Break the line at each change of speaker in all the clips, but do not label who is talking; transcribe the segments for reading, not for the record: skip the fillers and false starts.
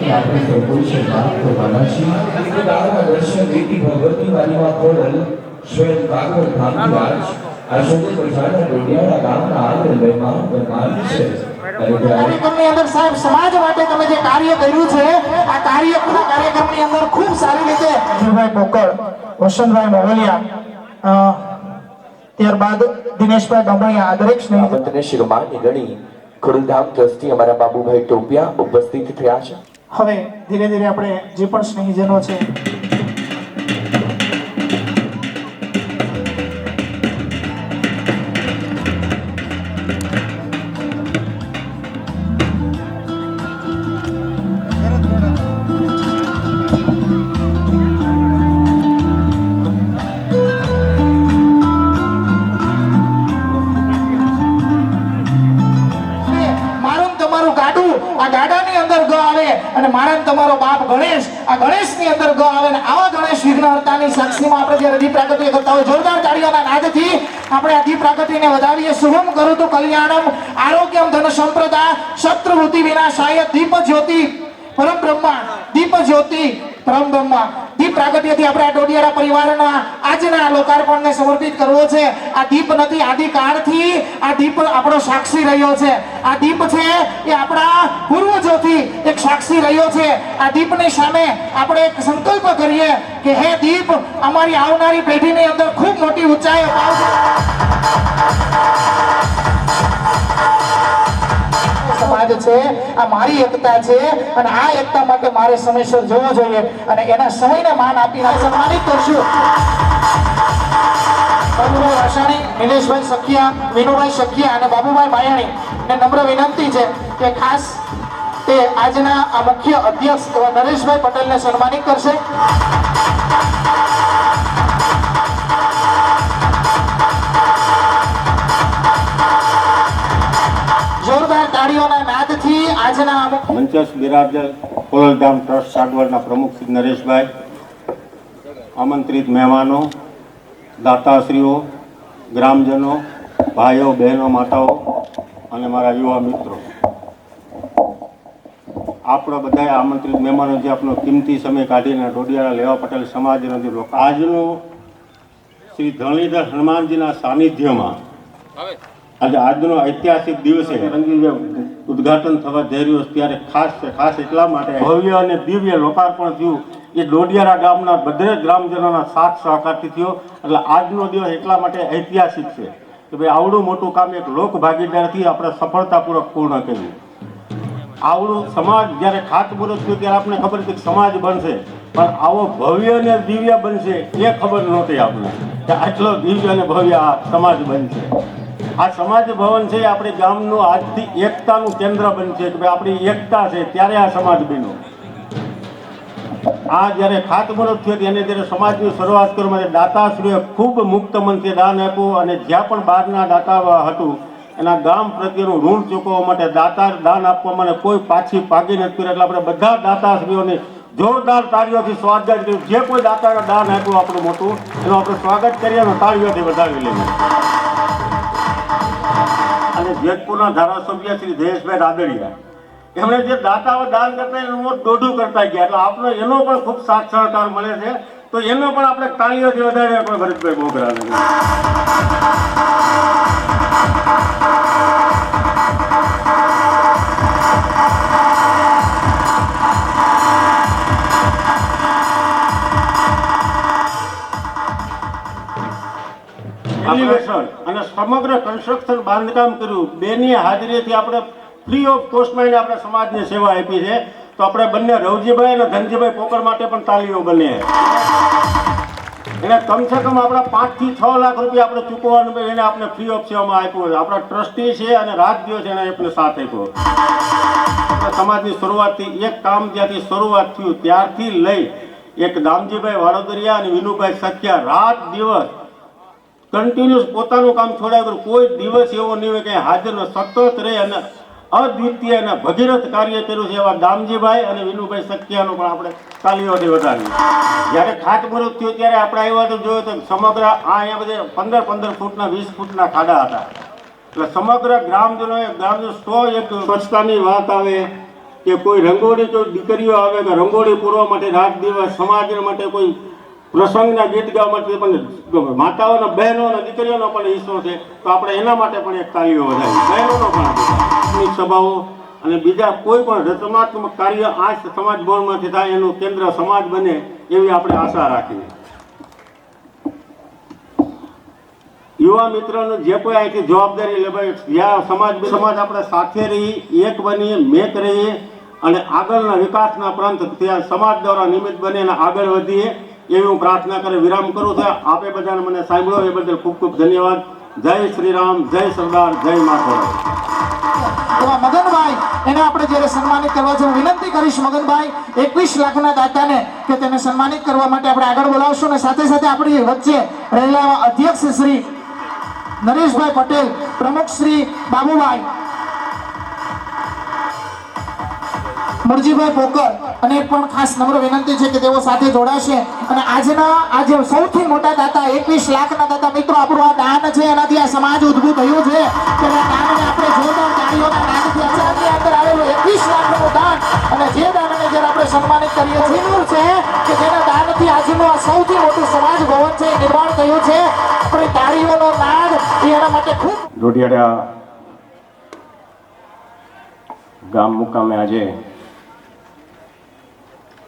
ની આપણે સૌ કોઈ શરૂઆત કરવાના છીએ. દાદા દર્શન દેતી ભગવતી વાલીમાં ખોડલ સ્વયં ભાગવત ધામરાજ આ શોધે પ્રજાના ડોડિયાના ગામના આગળ મહેમાન બનવાન છે.
કાર્યક્રમની અંદર સાહેબ સમાજ માટે તમે જે કાર્ય કર્યું છે આ કાર્યક્રમની અંદર ખૂબ સારી રીતે અજયભાઈ પોકળ, વસંતભાઈ મોવલિયા, ત્યારબાદ દિનેશભાઈ ડમણિયા આ દરેક
સ્નેહિતોને શિરોમાની ગણી ખોડલધામ ટ્રસ્ટી અમારા બાબુભાઈ ટોપિયા ઉપસ્થિત થયા છે.
હવે ધીરે ધીરે આપણે જે પણ સ્નેહીજનો છે અને મારા તમારો બાપ ગણેશ આ ગણેશની અંદર ગ આવે ને આવા ગણેશ વિઘ્નહર્તાની સાક્ષીમાં આપણે જ્યારે દીપ પ્રાગટ્ય કરતા હોય જોરદાર તાળીઓના નાદથી આપણે આ દીપ પ્રાગટ્યને વધાવીએ. શુભમ કરોતુ કલ્યાણમ આરોગ્યમ ધન સંપ્રદા શત્રુવૃત્તિ વિનાશાય દીપ જ્યોતિ પરમ બ્રહ્મા દીપ જ્યોતિ પરમ બ્રહ્મા દીપ પ્રાગટ્યથી આપણે આ ડોડિયારા પરિવારના આજના લોકાર્પણને સમર્પિત કરવો છે. આ દીપ નથી, આદિકાળથી આ દીપ આપણો સાક્ષી રહ્યો છે. આ દીપ છે એ આપણા પૂર્વજોથી એક સાક્ષી રહ્યો છે. આ દીપની સામે આપણે એક સંકલ્પ કરીએ કે હે દીપ અમારી આવનારી પેઢીની અંદર ખૂબ મોટી ઊંચાઈ અપાવજો. સમાજ છે આ મારી એકતા છે અને આ એકતા માટે મારે સમયસર જવું જોઈએ અને એના સમયને માન આપીને સન્માનિત કરશું. બાબુભાઈ વાસાણી, નિલેશભાઈ સખિયા, વિનુભાઈ સખિયા અને બાબુભાઈ બાયાણી ને નમ્ર વિનંતી છે કે ખાસ તે આજના આ મુખ્ય અધ્યક્ષ એવા નરેશભાઈ પટેલને સન્માનિત કરશે. જોરદાર તાળીઓના નાદથી આજના
મંચસ્થ બિરાજર ખોડલધામ ટ્રસ્ટ સાગવડના પ્રમુખ શ્રી નરેશભાઈ, આમંત્રિત મહેમાનો, દાતાશ્રીઓ, ગ્રામજનો, ભાઈઓ, બહેનો, માતાઓ અને મારા યુવા મિત્રો, આપણા બધા આમંત્રિત મહેમાનો જે આપણો કિંમતી સમય કાઢીને ડોડિયારા લેવા પટેલ સમાજનો જે લોકો આજનું શ્રી ધરણીધર હનુમાનજીના સાનિધ્યમાં આજે આજનો ઐતિહાસિક દિવસે ઉદ્ઘાટન થવા જઈ રહ્યું છે ત્યારે ખાસ છે. ખાસ એટલા માટે ભવ્ય અને દિવ્ય લોકાર્પણ થયું એ ડોડિયારા ગામના બધે ગ્રામજનોના સાથ સહકારથી થયો. એટલે આજનો દિવસ એટલા માટે ઐતિહાસિક છે કે ભાઈ આવડું મોટું કામ એક લોક ભાગીદારથી આપણે સફળતાપૂર્વક પૂર્ણ કર્યું. આવડું સમાજ જ્યારે ખાતમુહૂર્ત થયું ત્યારે આપણને ખબર હતી કે સમાજ બનશે, પણ આવો ભવ્ય અને દિવ્ય બનશે એ ખબર નહોતી આપણને કે આટલો દિવ્ય અને ભવ્ય આ સમાજ બનશે. આ સમાજ ભવન છે આપણે ગામનું આજથી એકતાનું કેન્દ્ર બનશે કે ભાઈ આપણી એકતા છે ત્યારે આ સમાજ બન્યો. આ જ્યારે ખાતમુહૂર્ત થયું એને જ્યારે સમાજની શરૂઆત કરવા માટે દાતાશ્રીએ ખૂબ મુક્ત મનથી દાન આપ્યું અને જ્યાં પણ બહારના દાતા હતું એના ગામ પ્રત્યેનું ઋણ ચૂકવવા માટે દાન આપવા માટે કોઈ પાછી પાકી નથી કર્યું. એટલે આપણે બધા દાતાશ્રીઓની જોરદાર તાળીઓથી સ્વાગત કર્યું. જે કોઈ દાતાને દાન આપ્યું આપણું મોટું એનું આપણે સ્વાગત કરીએ અને તાળીઓથી વધાવી લઈએ. અને જેતપુરના ધારાસભ્ય શ્રી જયેશભાઈ રાદડિયા એમણે જે દાતાઓ દાન કરતા એનું દોઢું કરતા ગયા એટલે આપણે એનો પણ ખૂબ સાથ સહકાર મળે છે. તો એનો પણ આપણે તાળીઓથી વધારીએ આપણે ભરતભાઈ બોગરાને. અને સમગ્ર કન્સ્ટ્રક્શન બાંધકામ કર્યું. બેની હાજરીથી આપણે ફ્રી ઓફ કોસ્ટમાં આપણે સમાજની સેવા આપી છે. તો આપણે બંને રવજીભાઈ અને ધનજીભાઈ પોકળ માટે પણ તાલીઓ બને. એને કમસે કમ આપણા 5 થી 6 લાખ રૂપિયા આપણે ચૂકવવાનું એને આપણે ફ્રી ઓફ સેવામાં આપ્યું છે. આપણા ટ્રસ્ટી છે અને રાત દિવસ એને આપણે સાથ આપ્યો. સમાજની શરૂઆતથી એક કામ જ્યાંથી શરૂઆત થયું ત્યારથી લઈ એક દામજીભાઈ વાડોદરિયા અને વિનુભાઈ સખિયા રાત દિવસ કન્ટિન્યુઅસ પોતાનું કામ છોડાવ્યું. કોઈ દિવસ એવો નહીં હોય કે હાજર સતત રહે અને અદ્વિતીય અને ભગીરથ કાર્ય કર્યું છે એવા દામજીભાઈ અને વિનુભાઈ સખિયાનું પણ આપણે તાલીઓથી વધાર્યું. જ્યારે ખાતમુહૂર્ત થયું ત્યારે આપણે આવ્યા તો જોયું તો સમગ્ર અહીંયા બધે 15-15 ફૂટના 20 ફૂટના ખાડા હતા. એટલે સમગ્ર ગ્રામજનો 100 સ્વચ્છતાની વાત આવે કે કોઈ રંગોળી કોઈ દીકરીઓ આવે કે રંગોળી પૂરવા માટે રાત દિવસ સમાજ માટે કોઈ પ્રસંગના ગીત ગાવા માટે પણ માતાઓના બહેનોના દીકરીઓનો પણ હિસ્સો છે. તો આપણે એના માટે પણ એક તાલીઓ વધારી બહેનોનો પણ આપણી સભાઓ અને બીજા કોઈ પણ રચનાત્મક કાર્ય આ સમાજ ભવનમાંથી થાય એનું કેન્દ્ર સમાજ બને એવી આપણે આશા રાખીએ. યુવા મિત્રોને જે કોઈ અહીંથી જવાબદારી લે ભાઈ જ્યાં સમાજ આપણે સાથે રહી એક બનીએ મેક રહીએ અને આગળના વિકાસના પ્રાંત ત્યાં સમાજ દ્વારા નિમિત્ત બને અને આગળ વધીએ એવી હું પ્રાર્થના કરી વિરામ કરું છું. આપે બધાને મને સાંભળ્યો એ બદલ ખૂબ ખૂબ ધન્યવાદ. જય શ્રી રામ, જય સરદાર, જય માતા.
એવા મગનભાઈ એને આપણે જ્યારે સન્માનિત કરવા છે, હું વિનંતી કરીશ મગનભાઈ 21 લાખના દાતાને કે તેને સન્માનિત કરવા માટે આપણે આગળ બોલાવશું. અને સાથે સાથે આપણી વચ્ચે રહેલા અધ્યક્ષ શ્રી નરેશભાઈ પટેલ, પ્રમુખ શ્રી બાબુભાઈ, મુરજીભાઈ પોકર અને એક પણ ખાસ નમ્ર વિનંતી છે કે તેઓ સાથે જોડાશે. અને આજે સૌથી મોટા દાતા 21 લાખના દાતા મિત્રો આપણું આ દાન છે, એનાથી આ સમાજ ઉદ્ભુત થયું છે. તેના દાનને આપણે જોરદાર તાળીઓના નાદથી આચારની અંદર આવેલું 21 લાખનું દાન અને જે દાનને જ્યારે આપણે સન્માનિત કરીએ છીએ છે કે જેના દાનથી આજનું આ સૌથી મોટું સમાજ ભવન છે નિર્માણ થયું છે. આપણી તાળીઓનો નાદ એ એના માટે ખૂબ
ડોડિયાળા ગામ મુકામે આજે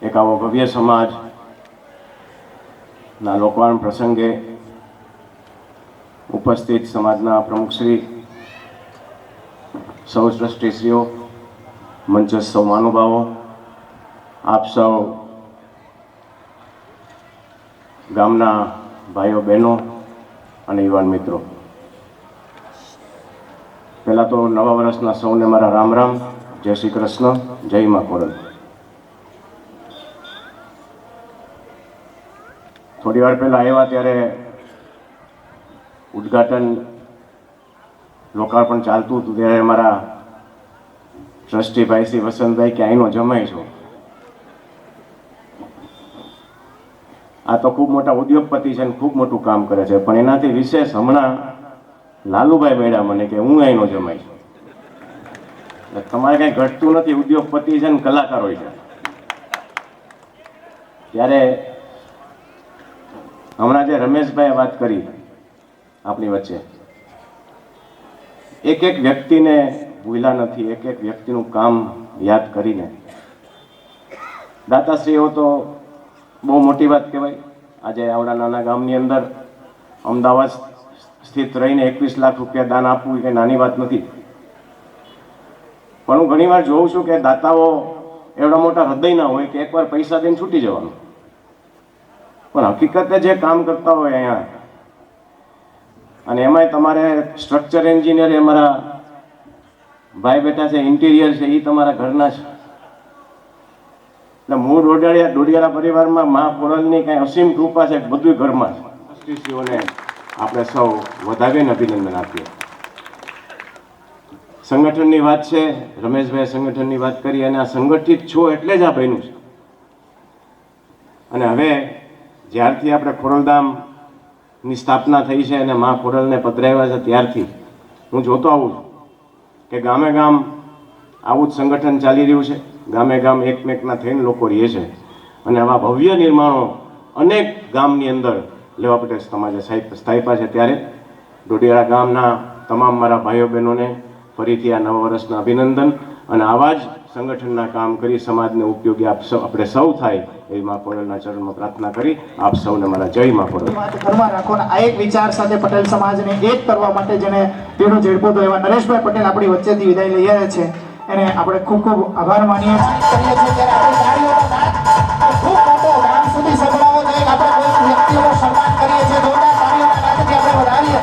એક આવો ભવ્ય સમાજના લોકવાણ પ્રસંગે ઉપસ્થિત સમાજના પ્રમુખશ્રી, સૌ ટ્રસ્ટીશ્રીઓ, મંચસ્થ સૌ મહાનુભાવો, આપ સૌ ગામના ભાઈઓ બહેનો અને યુવાન મિત્રો, પહેલાં તો નવા વર્ષના સૌને મારા રામ રામ, જય શ્રી કૃષ્ણ, જય મા ખોડલ. થોડી વાર પહેલાં આવ્યા ત્યારે ઉદ્ઘાટન લોકાર્પણ ચાલતું હતું ત્યારે મારા ટ્રસ્ટી ભાઈ શ્રી વસંતભાઈ કે અહીંનો જમાઈ છો. આ તો ખૂબ મોટા ઉદ્યોગપતિ છે અને ખૂબ મોટું કામ કરે છે, પણ એનાથી વિશેષ હમણાં લાલુભાઈ મળ્યા મને કે હું અહીંનો જમાઈ છું. એટલે તમારે કાંઈ ઘટતું નથી, ઉદ્યોગપતિ છે ને કલાકારો છે. ત્યારે હમણાં જે રમેશભાઈએ વાત કરી આપણી વચ્ચે, એક એક વ્યક્તિને ભૂલ્યા નથી, એક એક વ્યક્તિનું કામ યાદ કરીને દાતાશ્રીઓ તો બહુ મોટી વાત કહેવાય. આજે આવડા નાના ગામની અંદર અમદાવાદ સ્થિત રહીને 21 લાખ રૂપિયા દાન આપવું એ નાની વાત નથી. પણ હું ઘણીવાર જોઉં છું કે દાતાઓ એવડા મોટા હૃદયના હોય કે એકવાર પૈસા દઈને છૂટી જવાનું, પણ હકીકતે જે કામ કરતા હોય અહીંયા, અને એમાંય તમારે સ્ટ્રક્ચર એન્જિનિયર અમારા ભાઈ બેઠા છે, ઇન્ટિરિયર છે, એ તમારા ઘરના છે. એટલે મૂળ ડોડિયાળા પરિવારમાં મા ખોડલની કાંઈ અસીમ કૃપા છે, બધું ઘરમાં છે. ટ્રસ્ટીશ્રીઓને આપણે સૌ વધાવીને અભિનંદન આપીએ. સંગઠનની વાત છે, રમેશભાઈ સંગઠનની વાત કરી અને આ સંગઠિત છો એટલે જ આ બન્યું છે. અને હવે જ્યારથી આપણે ખોડલધામની સ્થાપના થઈ છે અને મા ખોડલને પધરાવ્યા છે ત્યારથી હું જોતો આવું છું કે ગામે ગામ આવું જ સંગઠન ચાલી રહ્યું છે. ગામે ગામ એકમેકના થઈને લોકો રહે છે અને આવા ભવ્ય નિર્માણો અનેક ગામની અંદર લેવા પટેલ સમાજે સ્થાપ્યા છે. ત્યારે ડોડિયાળા ગામના તમામ મારા ભાઈઓ બહેનોને ફરીથી આ નવા વર્ષના અભિનંદન અને આવા જ સંગઠનના કામ કરી સમાજને ઉપયોગી આપણે સૌ થાય એવી મા ખોડલના ચરણમાં પ્રાર્થના કરી આપ સૌને મારા જય મા ખોડલ.
ઘરમાં રાખો ને આ એક વિચાર સાથે પટેલ સમાજને એક કરવા માટે જેને તેનો ઝડપો તો એવા નરેશભાઈ પટેલ આપણી વચ્ચેથી વિદાય લઈ રહ્યા છે, એને આપણે ખૂબ ખૂબ આભાર માનીએ છીએ. ખૂબ મોટો ગામ સુધી સંભળાવો જોઈએ કે આપણે કોઈ વ્યક્તિનું સન્માન કરીએ છીએ, જોરદાર તાળીઓના નાદથી આપણે વધારીએ.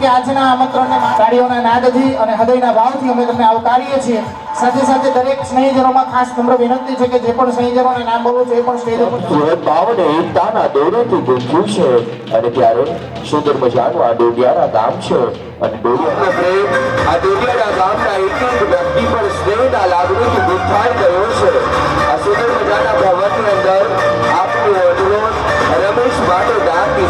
કે આજના આમંત્રણને તાળીઓના નાદથી અને હૃદયના ભાવથી અમે તમને આવકારીએ છીએ. સાથે સાથે દરેક સ્નેહીજનોમાં ખાસ નમ્ર વિનંતી છે કે જે પણ સ્નેહીજનોને નામ બોલવું છે એ પણ સ્ટેજ ઉપર
સુરત ભાવને એકતાના દોરેથી ગુંથ્યું છે. અને ત્યારે સુંદર મજાનું આ ડોડિયાળા ગામ છે અને ડોડિયાળા પ્રેમ આ ડોડિયાળા ગામના એક એક વ્યક્તિ પર સ્નેહના લાગણીથી ગુંથાઈ ગયો છે. આ સુંદર મજાના ભવનની અંદર આપનું અનુરોધ રમેશ માટે દાનની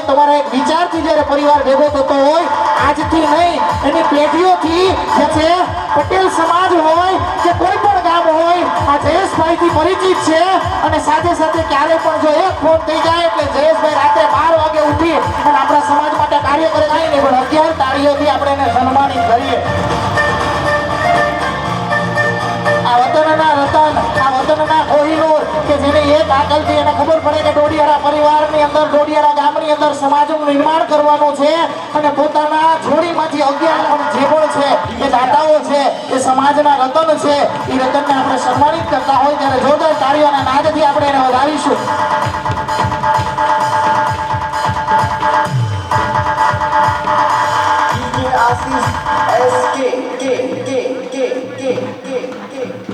તમારા એક વિચારથી જ્યારે પરિવાર ભેગો થતો હોય, આજથી નહીં એની પેઢીઓથી જે છે પટેલ સમાજ હોય કે કોઈ પણ ગામ હોય, આ જયેશભાઈથી પરિચિત છે. અને સાથે સાથે ક્યારે પણ જો એક ફોન થઈ જાય એટલે જયેશભાઈ રાત્રે 12 વાગે ઉઠી અને આપણા સમાજ માટે કાર્ય કરે કાંઈ નહીં, પણ 11 તાળીઓથી આપણે એને સન્માનિત કરીએ. આ વતનના રતન, આ વતનના કોહિનૂર કે જેને એક આકલથી એને ખબર પડે કે ડોડિયારા પરિવારની અંદર, ડોડિયારા ગામની અંદર સમાજનું નિર્માણ કરવાનું છે અને પોતાના જોડીમાંથી 11 જે પણ છે એ દાતાઓ છે, એ સમાજના રતન છે, એ રતનને આપણે સન્માનિત કરતા હોય ત્યારે જોરદાર તાળીઓના નાદથી આપણે એને વધાવીશું.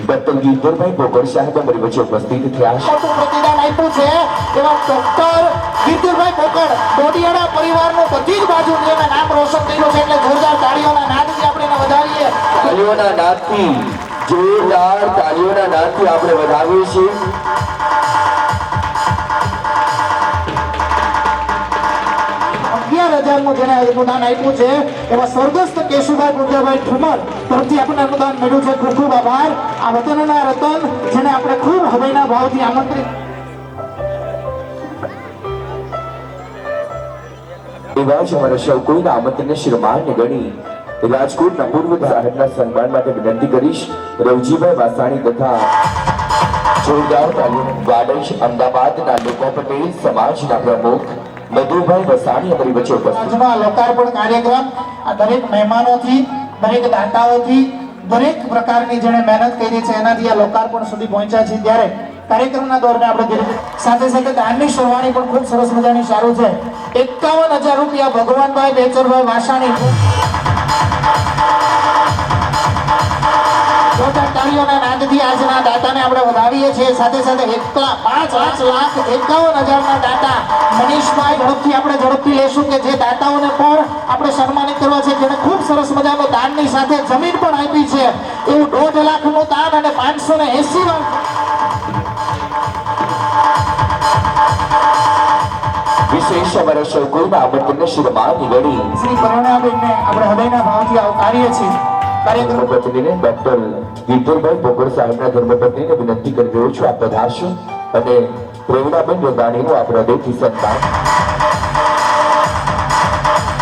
ડોક્ટર ગીરધરભાઈ પોકર સાહેબ અમારી વચ્ચે ઉપસ્થિત થયા છે.
મોટું પ્રતિદાન આપ્યું છે એવા ડોક્ટર ગીરધરભાઈ પોકર ડોડિયારા પરિવારનું બધી જ બાજુથી એના નામ રોશન કર્યું છે એટલે જોરદાર તાળીઓના નાદથી આપણે એને વધાવીએ.
તાળીઓના નાદથી, જોરદાર તાળીઓના નાદથી આપણે વધાવીએ છીએ.
11,000 જેને અનુદાન આપ્યું છે એવા સ્વર્ગસ્થ કેશુભાઈ પુંજાભાઈ ઠુમર તરફથી આપણને અનુદાન મળ્યું છે. ખૂબ ખૂબ આભાર. આ વતનના રતન જેને આપણે ખૂબ હૃદયના ભાવથી આમંત્રિત
એવા જ અમારા સૌ કોઈના આમંત્રણને શિરમાન્ય ગણી રાજકોટના પૂર્વ સાહેબના સન્માન માટે વિનંતી કરીશ. રવજીભાઈ વાસાણી તથા જોરદાર તાલીમ વાડજ અમદાવાદના લોકો પટેલ સમાજના પ્રમુખ મધુભાઈ વસાણી અમારી વચ્ચે ઉપસ્થિત.
આજનો આ લોકાર્પણ કાર્યક્રમ આ દરેક મહેમાનોથી, દરેક દાતાઓથી, દરેક પ્રકારની જેણે મહેનત કરી છે એનાથી આ લોકાર્પણ સુધી પહોંચ્યા છે. ત્યારે કાર્યક્રમના દોરને આપણે ધીરે સાથે સાથે દાનની સરવાણી પણ ખૂબ સરસ મજાની સારું છે. 51,000 રૂપિયા ભગવાનભાઈ બેચરભાઈ વાસાણી. જોરદાર તાળીઓના નાદથી આજના દાતાને આપણે વધાવીએ છીએ. સાથે સાથે 5,51,000 દાતા મનીષભાઈ ઝડપથી લેશું કે જે દાતાઓને પણ આપણે સન્માનિત કરવા છે, જેને ખૂબ સરસ મજાનો દાનની સાથે જમીન પણ આપી છે. એવું 1.5 લાખનું દાન અને 580
વિશેષ અમારા સૌ કોઈના આમંત્રણને શિરમાન્ય ગણી
શ્રી કરુણાબેનને આપણે હૃદયના ભાવથી આવકારીએ છીએ.
ધર્મપત્નીને ડોક્ટર ગીરધરભાઈ પોકર સાહેબના ધર્મપત્નીને વિનંતી કરી રહ્યો છું, આપ પધારશો અને પ્રેરણાબેન રંગાણીનું આપ હૃદયથી સન્માન.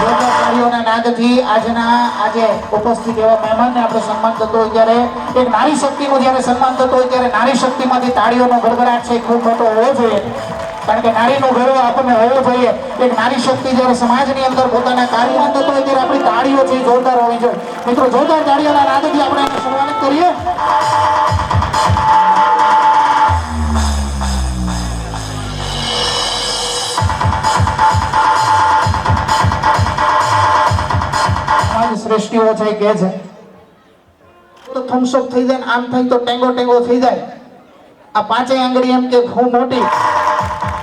તાળીઓના નાદથી આજે ઉપસ્થિત એવા મહેમાનને આપણે સન્માન થતો હોય ત્યારે, એક નારી શક્તિનું જ્યારે સન્માન થતો હોય ત્યારે નારી શક્તિમાંથી તાળીઓનો ગડગડાટ છે ખૂબ મોટો હોવો જોઈએ. કારણ કે નારીનો ગર્વ આપણને હોવો જોઈએ. એક નારી શક્તિ જ્યારે સમાજની અંદર પોતાના કાર્યમાં થતો હોય ત્યારે આપણી તાળીઓ છે જોરદાર હોવી જોઈએ. મિત્રો જોરદાર તાળીઓના નાદથી આપણે એને સન્માનિત કરીએ. શ્રેષ્ઠીઓ છે કે છે તો થમ્સઅપ થઈ જાય, આમ થાય તો ટેંગો થઈ જાય. આ 5 આંગળી એમ કે ખૂબ મોટી.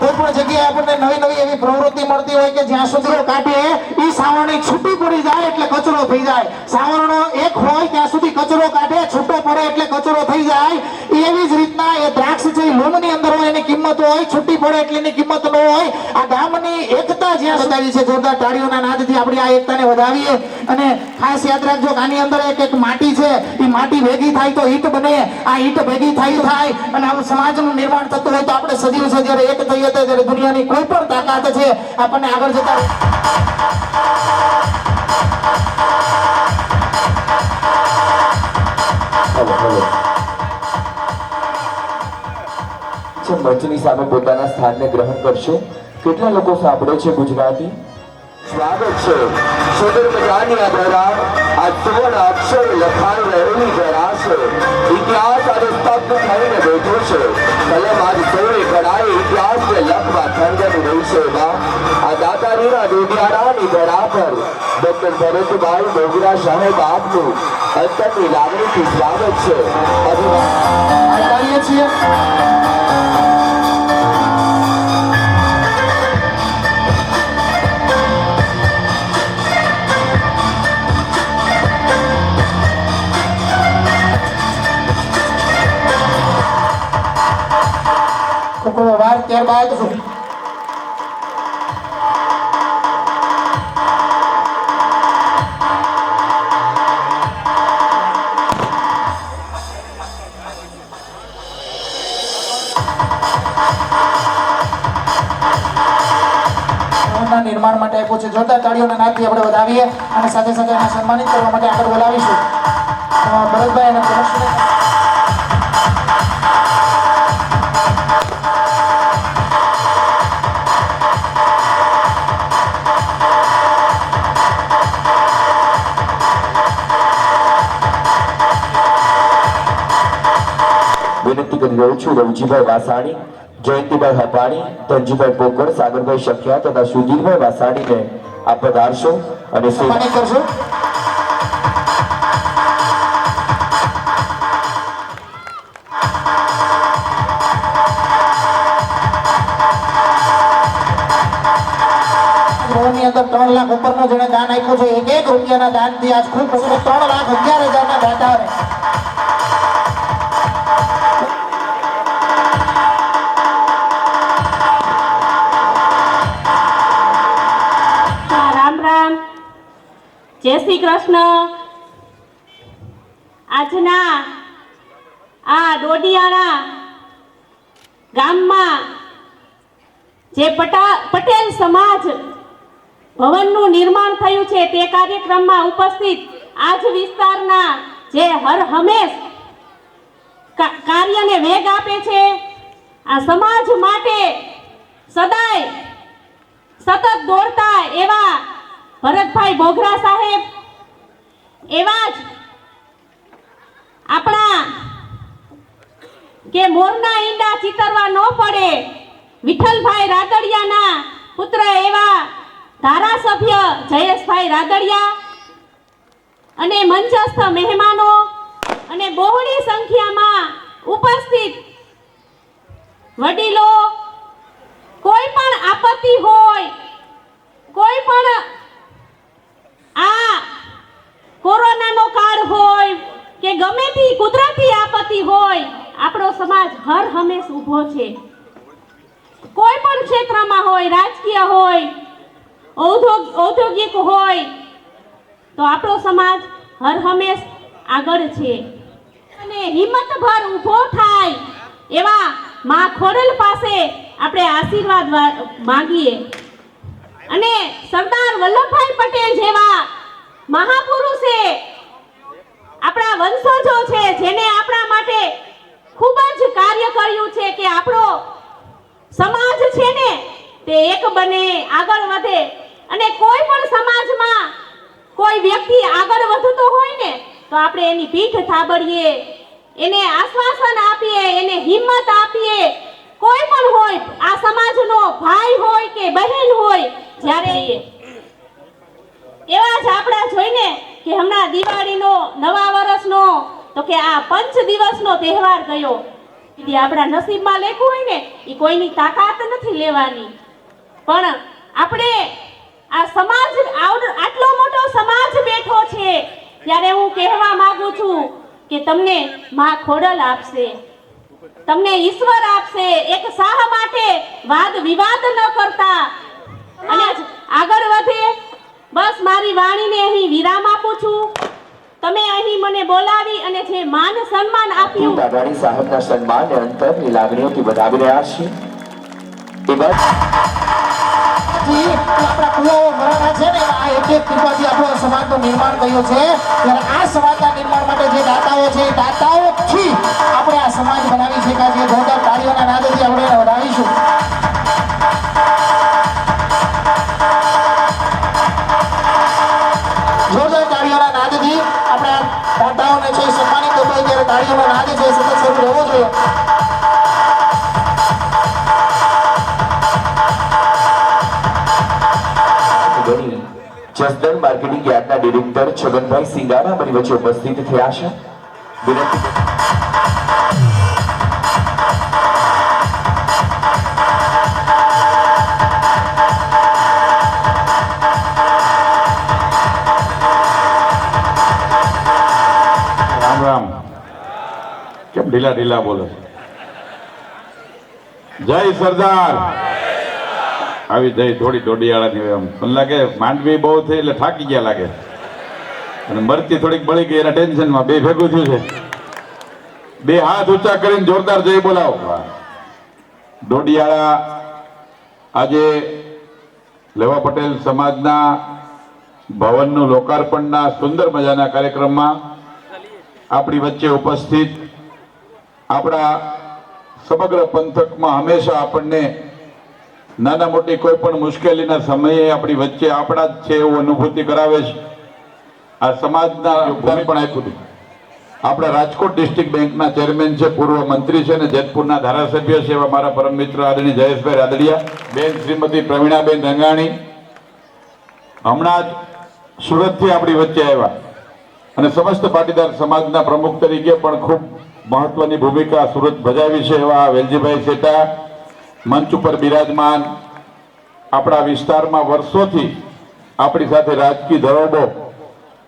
કોઈ પણ જગ્યાએ આપણને નવી એવી પ્રવૃત્તિ મળતી હોય કે જ્યાં સુધી કાઢે એ સાવરણી છૂટી પડી જાય એટલે કચરો થઈ જાય. સાવરણો એક હોય ત્યાં સુધી કચરો કાઢે, છૂટો પડે એટલે કચરો થઈ જાય. એવી જ રીતના એ દ્રાક્ષ છે લોમની અંદર હોય એની કિંમત હોય, છૂટી પડે એટલે એની કિંમત ન હોય. આ ગામની એકતા જ્યાં બતાવી છે જોરદાર તાળીઓના નાદથી આપણે આ એકતાને વધાવીએ. અને ખાસ યાદ રાખજો કે આની અંદર એક માટી છે, એ માટી ભેગી થાય તો ઈંટ બને, આ ઈંટ ભેગી થાય અને આવું સમાજનું નિર્માણ થતું હોય તો આપણે સદીઓ છે જ્યારે એક થઈએ ત્યારે દુનિયાની કોઈ પણ તાકાત છે આપણને આગળ જતા
મંચની સામે પોતાના સ્થાનને ગ્રહણ કરશે. કેટલા લોકો સાંભળે છે ગુજરાતી? સ્વાગત છે. સુંદર મજાની આ ધરા, આ સુવર્ણ અક્ષર લખાઈ રહેલી ધરા છે. ઇતિહાસ આજે સ્તબ્ધ થઈને બેઠો છે. કલમ આજ સોળે કળાએ ઇતિહાસને લખવા થંગનું રહી છે. આ દાતારીના ડોડિયારાની ધરા પર ડોક્ટર ભરતભાઈ મોગરા સાહેબ આપનું અંતરની લાગણીથી સ્વાગત છે.
કરીએ છીએ. ત્યારબાદ ભવનના નિર્માણ માટે આપ્યું છે. જોરદાર તાળીઓના નાદથી આપણે વધાવીએ અને સાથે સાથે એને સન્માનિત કરવા માટે આગળ બોલાવીશું ભરતભાઈ અને પ્રમોશભાઈ.
વિનંતી કરી રહ્યો છું રવજીભાઈ વાસાણી, જયંતિભાઈ હપાણી, ધનજીભાઈ પોકર, સાગરભાઈ શક્યા તથા સુધીરભાઈ વાસાણીને આ પધારશો અને
સન્માનિત કરશું. ભવનની અંદર 3 લાખ ઉપરનું જેણે દાન આપ્યું છે, 1 રૂપિયાના દાનથી આજ ખૂબ 3,11,000 દાતાઓને
જય શ્રી કૃષ્ણ. આજના આ ડોડિયાળા ગામમાં જે પટેલ સમાજ ભવનનું નિર્માણ થયું છે તે કાર્યક્રમમાં ઉપસ્થિત આજ વિસ્તારના જે હર હંમેશ કાર્યને વેગ આપે છે, આ સમાજ માટે સદાય સતત દોડતા એવા ભરતભાઈ બોગરા સાહેબ, એવા જ આપણા કે મોરના ઈંડા ચિતરવા ન પડે વિઠ્ઠલભાઈ રાદડિયાના પુત્ર એવા ધારાસભ્ય જયેશભાઈ રાદડિયા અને મંચસ્થ મહેમાનો અને બહોળી સંખ્યામાં ઉપસ્થિત વડીલો, કોઈ પણ આપત્તિ હોય, કોઈ પણ આ કોરોનાનો કાળ હોય કે ગમે તે કુદરતી આપત્તિ હોય, આપણો સમાજ હર હંમેશ ઊભો છે. કોઈ પણ ક્ષેત્રમાં હોય, રાજકીય હોય, ઔદ્યોગિક હોય, તો આપણો સમાજ હર હંમેશ આગળ છે અને હિંમતભર ઊભો થાય એવા માં ખોડલ પાસે આપણે આશીર્વાદ માંગીએ અને સરદાર વલ્લભભાઈ પટેલ જેવા મહાપુરુષે આપણા વંશજો છે જેને આપણા માટે ખૂબ જ કાર્ય કર્યું છે કે આપણો સમાજ છે ને તે એક બને, આગળ વધે અને કોઈ પણ સમાજમાં કોઈ વ્યક્તિ આગળ વધતો હોય ને તો આપણે એની પીઠ થાબડીએ, એને આશ્વાસન આપીએ, એને હિંમત આપીએ. કોઈ પણ હોય, આ સમાજનો ભાઈ હોય કે બહેન હોય, જ્યારે એવા જ આપણા જોઈને કે હમણાં દિવાળીનો, નવા વર્ષનો, તો કે આ 5 દિવસનો તહેવાર ગયો, એ આપણા નસીબમાં લખ્યું હોય ને એ કોઈની તાકાત નથી લેવાની, પણ આપણે આ સમાજ આટલો મોટો સમાજ બેઠો છે ત્યારે હું કહેવા માંગુ છું કે તમને માં ખોડલ આપશે, તમને ઈશ્વર આપશે. એક શાહ માટે વાદ વિવાદ ન કરતા અને આગળ વધે. બસ મારી વાણીને અહીં વિરામ આપું છું. તમે અહીં મને બોલાવી અને જે માન સન્માન આપ્યું,
દાદાણી સાહેબના સન્માન અને અંતરની લાગણીઓથી વધાવી રહ્યા છીએ. એ બાદ
આપણા કુવાઓ ભરાણા છે ને આ એક કૃપાથી આપણો સમાજનું નિર્માણ થયું છે. ત્યારે આ સમાજના નિર્માણ માટે જે દાતાઓ છે એ દાતાઓથી આપણે આ સમાજ બનાવી શક્યા છીએ. જોરદાર તાળીઓના નાદથી આપણે એને વધાવીશું. જોરદાર તાળીઓના નાદથી આપણે દાતાઓને છે સન્માનિત થાય ત્યારે તાળીઓનો નાદ છે સતત શરૂ રહેવો જોઈએ.
જસદણ માર્કેટિંગ યાર્ડના ડિરેક્ટર છગનભાઈ સિંગારા અમારી વચ્ચે ઉપસ્થિત થયા છે. વિનંતી
રામ રામ. કેમ ઢીલા ઢીલા બોલો? જય સરદાર. આવી જઈ થોડી ડોડિયાળાની હોય. મને લાગે માંડવી બહુ થઈ એટલે થાકી ગયા લાગે અને મરતી થોડીક બળી ગઈ એના ટેન્શનમાં બે ભેગું થયું છે. બે હાથ ઊંચા કરીને જોરદાર જય બોલાવો. ડોડિયાળા આજે લેવા પટેલ સમાજના ભવનનું લોકાર્પણના સુંદર મજાના કાર્યક્રમમાં આપણી વચ્ચે ઉપસ્થિત આપણા સમગ્ર પંથકમાં હંમેશા આપણને નાના મોટી કોઈ પણ મુશ્કેલીના સમયે આપણી વચ્ચે આપણા જ છે એવું અનુભૂતિ કરાવે છે. આ સમાજના યોગદાન પણ આપ્યું હતું. આપણા રાજકોટ ડિસ્ટ્રિક્ટ બેંકના ચેરમેન છે, પૂર્વ મંત્રી છે અને જેતપુરના ધારાસભ્ય છે એવા મારા પરમ મિત્ર આદરણીય જયેશભાઈ રાદડિયા, બેન શ્રીમતી પ્રવીણાબેન રંગાણી હમણાં જ સુરતથી આપણી વચ્ચે આવ્યા અને સમસ્ત પાટીદાર સમાજના પ્રમુખ તરીકે પણ ખૂબ મહત્વની ભૂમિકા સુરત ભજાવી છે એવા વેલજીભાઈ શેઠા મંચ ઉપર બિરાજમાન, આપણા વિસ્તારમાં વર્ષોથી આપણી સાથે રાજકીય ધરોડો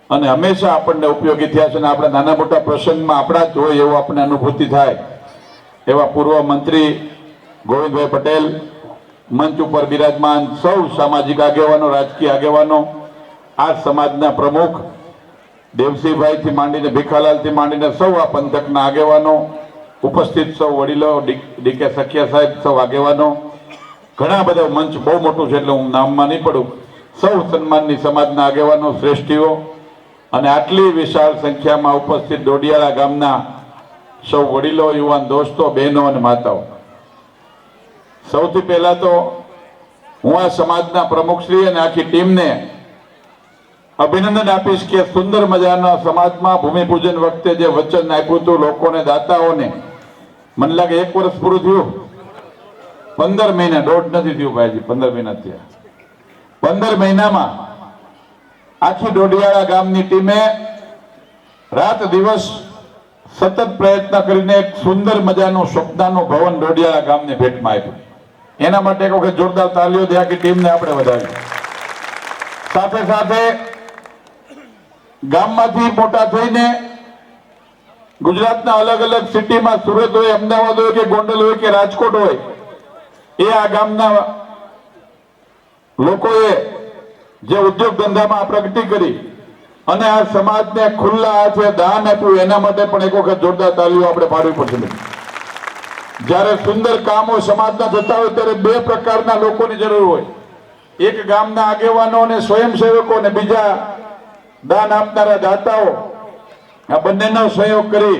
અને હંમેશા આપણને ઉપયોગી થયા છે અને આપણા નાના મોટા પ્રસંગમાં આપણા જ હોય એવું આપણને અનુભૂતિ થાય એવા પૂર્વ મંત્રી ગોવિંદભાઈ પટેલ, મંચ ઉપર બિરાજમાન સૌ સામાજિક આગેવાનો, રાજકીય આગેવાનો, આ સમાજના પ્રમુખ દેવસિંહભાઈથી માંડીને ભીખાલાલથી માંડીને સૌ આ પંથકના આગેવાનો, ઉપસ્થિત સૌ વડીલો, ડીકે સખિયા સાહેબ, સૌ આગેવાનો, ઘણા બધા મંચ બહુ મોટું છે એટલે હું નામમાં નહીં પડું, સૌ સન્માનની સમાજના આગેવાનો, શ્રેષ્ઠીઓ અને આટલી વિશાળ સંખ્યામાં ઉપસ્થિત ડોડિયાળા ગામના સૌ વડીલો, યુવાન દોસ્તો, બહેનો અને માતાઓ, સૌથી પહેલા તો હું આ સમાજના પ્રમુખશ્રી અને આખી ટીમને અભિનંદન આપીશ કે સુંદર મજાના સમાજમાં ભૂમિપૂજન વખતે જે વચન આપ્યું હતું લોકોને, દાતાઓને, મને લાગે 1 વર્ષ પૂરું થયું, 15 મહિના, દોઢ નથી થયું ભાઈજી, 15 મહિના થયા. 15 મહિનામાં આખી ડોડિયાળા ગામની ટીમે રાત દિવસ સતત પ્રયત્ન કરીને એક સુંદર મજાનું સ્વપ્નાનું ભવન ડોડિયાળા ગામને ભેટમાં આપ્યું. એના માટે એક વખત જોરદાર તાલીઓથી આખી ટીમને આપણે વધાવી. સાથે સાથે ગામમાંથી મોટા થઈને ગુજરાતના અલગ અલગ સિટીમાં, સુરત હોય, અમદાવાદ હોય કે ગોંડલ હોય કે રાજકોટ હોય, એ આ ગામના લોકોએ જે ઉદ્યોગ ધંધામાં પ્રગતિ કરી અને આ સમાજને ખુલ્લા હાથે દાન આપ્યું એના માટે પણ એક વખત જોરદાર તાલીઓ આપણે પાડવી પડશે. જ્યારે સુંદર કામો સમાજના થતા હોય ત્યારે 2 પ્રકારના લોકોની જરૂર હોય, એક ગામના આગેવાનો અને સ્વયંસેવકો અને બીજા દાન આપનારા દાતાઓ. આ બંનેનો સહયોગ કરી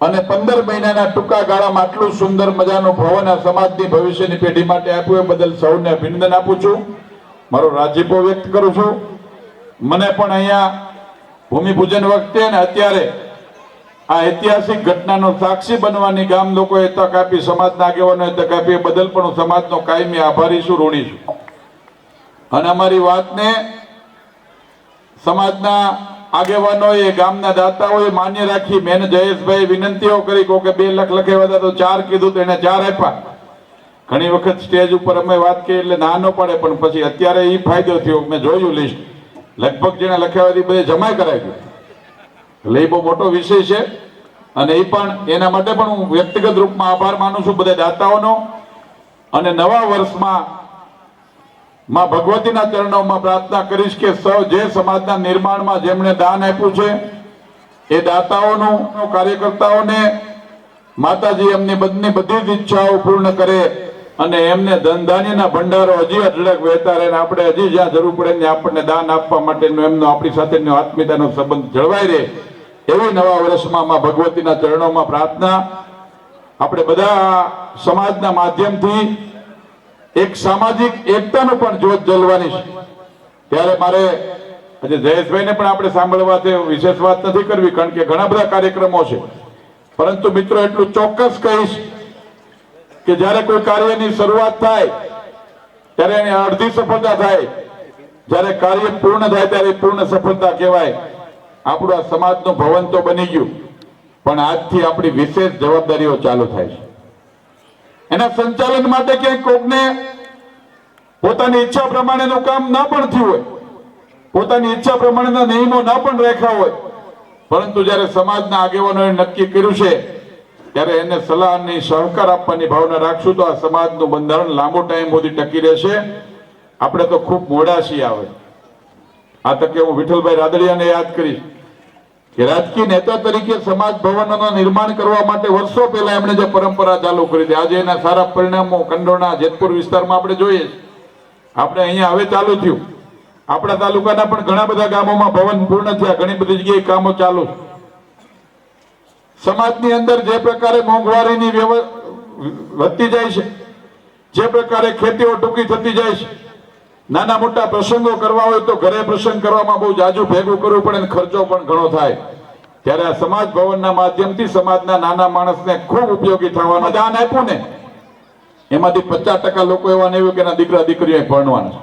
અને 15 મહિનાના ટૂંકા ગાળામાં આટલું સુંદર મજાનું ભવન આ સમાજની ભવિષ્યની પેઢી માટે આપ્યું એ બદલ સૌને અભિનંદન આપું છું, મારો રાજીપો વ્યક્ત કરું છું. મને પણ અહીંયા ભૂમિપૂજન વખતે ને અત્યારે આ ઐતિહાસિક ઘટનાનો સાક્ષી બનવાની ગામ લોકોએ તક આપી, સમાજના આગેવાનોએ તક આપી, એ બદલ પણ હું સમાજનો કાયમી આભારી છું, ઋણી છું. અને અમારી વાતને સમાજના આગેવાનોએ, ગામના દાતાઓએ માન્ય રાખી. મેં જયેશભાઈ વિનંતીઓ કરી કે 2 લાખ લખાવ્યા હતા તો 4 કીધું તો એને 4 આપ્યા. ઘણી વખત સ્ટેજ ઉપર અમે વાત કરી એટલે ના ન પડે, પણ પછી અત્યારે એ ફાયદો થયો. મેં જોયું લિસ્ટ, લગભગ જેને લખાવ્યા હતી બધે જમાય કરાવી દીધું. એટલે એ બહુ મોટો વિષય છે અને એ પણ એના માટે પણ હું વ્યક્તિગત રૂપમાં આભાર માનું છું બધા દાતાઓનો. અને નવા વર્ષમાં માં ભગવતીના ચરણોમાં પ્રાર્થના કરીશ કે સૌ જે સમાજના નિર્માણમાં જેમણે દાન આપ્યું છે એ દાતાઓનું, કાર્યકર્તાઓને માતાજી એમની બધી જ ઈચ્છાઓ પૂર્ણ કરે અને એમને ધન ધાન્યના ભંડારો હજી અઢળક વહેતા રહે. આપણે હજી જ્યાં જરૂર પડે ને આપણને દાન આપવા માટેનો એમનો આપણી સાથેનો આત્મીયતાનો સંબંધ જળવાઈ રહે એવી નવા વર્ષમાં માં ભગવતીના ચરણોમાં પ્રાર્થના. આપણે બધા સમાજના માધ્યમથી એક સામાજિક એકતાનું પણ જ્યોત જલવાની છે. ત્યારે મારે આજે જયેશભાઈને પણ આપણે સાંભળવા છે, વિશેષ વાત નથી કરવી કારણ કે ઘણા બધા કાર્યક્રમો છે, પરંતુ મિત્રો એટલું ચોક્કસ કહીશ કે જ્યારે કોઈ કાર્યની શરૂઆત થાય ત્યારે એની અડધી સફળતા થાય, જ્યારે કાર્ય પૂર્ણ થાય ત્યારે પૂર્ણ સફળતા કહેવાય. આપણું આ સમાજનું ભવન તો બની ગયું, પણ આજથી આપણી વિશેષ જવાબદારીઓ ચાલુ થાય છે. એના સંચાલન માટે ક્યાંક કોકને પોતાની ઈચ્છા પ્રમાણેનું કામ ન પણ થયું હોય, પોતાની ઈચ્છા પ્રમાણેના નિયમો ન પણ રાખ્યા હોય, પરંતુ જ્યારે સમાજના આગેવાનોએ નક્કી કર્યું છે ત્યારે એને સલાહ અને સહકાર આપવાની ભાવના રાખશું તો આ સમાજનું બંધારણ લાંબો ટાઈમ સુધી ટકી રહેશે. આપણે તો ખૂબ મોડા છીએ. આવે આ તકે હું વિઠ્ઠલભાઈ રાદડિયાને યાદ કરીશ કે રાજકીય નેતા તરીકે સમાજ ભવનોનું નિર્માણ કરવા માટે વર્ષો પહેલા એમણે જે પરંપરા ચાલુ કરી હતી, આજે એના સારા પરિણામો કંડોળના, જેતપુર વિસ્તારમાં આપણે જોઈએ. આપણે અહીંયા હવે ચાલુ થયું. આપણા તાલુકાના પણ ઘણા બધા ગામોમાં ભવન પૂર્ણ થયા, ઘણી બધી જગ્યાએ કામો ચાલુ છે. સમાજની અંદર જે પ્રકારે મોંઘવારીની વધતી જાય છે, જે પ્રકારે ખેતીઓ ટૂંકી થતી જાય છે, નાના મોટા પ્રસંગો કરવા હોય તો ઘરે પ્રસંગ કરવામાં બહુ જાજુ ભેગું કરવું પડે અને ખર્ચો પણ ઘણો થાય. ત્યારે આ સમાજ ભવનના માધ્યમથી સમાજના નાના માણસને ખૂબ ઉપયોગી થવાનું દાન આપ્યું ને, એમાંથી 50% લોકો એવા નહીં હોય કે એના દીકરા દીકરીઓ ભણવાના છે.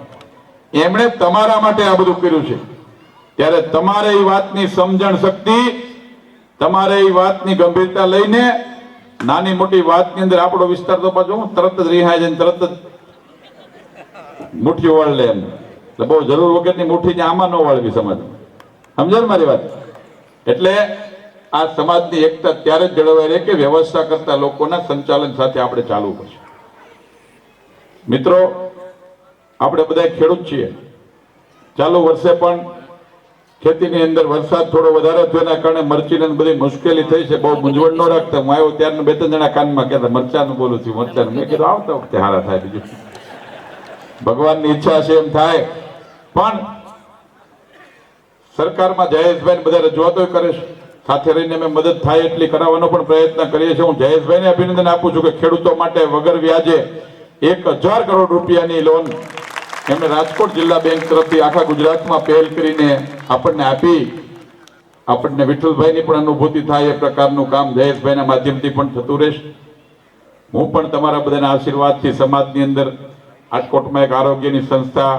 એમણે તમારા માટે આ બધું કર્યું છે. ત્યારે તમારે એ વાતની સમજણ શક્તિ, તમારે એ વાતની ગંભીરતા લઈને નાની મોટી વાતની અંદર આપણો વિસ્તાર તો પાછો તરત જ રિહાય જાય, તરત જ મુઠ્ઠી વળ લે એમ. એટલે બહુ જરૂર વગરની મુઠ્ઠી આમાં ન વાળવી સમાજ. સમજો ને મારી વાત? એટલે આ સમાજની એકતા ત્યારે જ જળવાઈ રહે કે વ્યવસ્થા કરતા લોકોના સંચાલન સાથે આપણે ચાલવું પડશે. મિત્રો, આપણે બધા ખેડૂત છીએ. ચાલુ વર્ષે પણ ખેતીની અંદર વરસાદ થોડો વધારે થયો એના કારણે મરચીને બધી મુશ્કેલી થઈ છે. બહુ મૂંઝવણ ન રાખતા. હું આવ્યો ત્યારે 2-3 જણા કાનમાં કહેતા મરચાનું બોલું છું, મરચાનું. મેં કીધું આવતા વખતે હારા થાય, બીજું ભગવાનની ઈચ્છા છે એમ થાય. પણ સરકારમાં જયેશભાઈ બધા રજૂઆતો કરે છે, સાથે રહીને અમે મદદ થાય એટલી કરાવવાનો પણ પ્રયત્ન કરીએ છીએ. હું જયેશભાઈને અભિનંદન આપું છું કે ખેડૂતો માટે વગર વ્યાજે 1000 કરોડ રૂપિયાની લોન એમણે રાજકોટ જિલ્લા બેંક તરફથી આખા ગુજરાતમાં પહેલ કરીને આપણને આપી. આપણને વિઠ્ઠલભાઈની પણ અનુભૂતિ થાય એ પ્રકારનું કામ જયેશભાઈના માધ્યમથી પણ થતું રહેશે. હું પણ તમારા બધાના આશીર્વાદથી સમાજની અંદર રાજકોટમાં એક આરોગ્યની સંસ્થા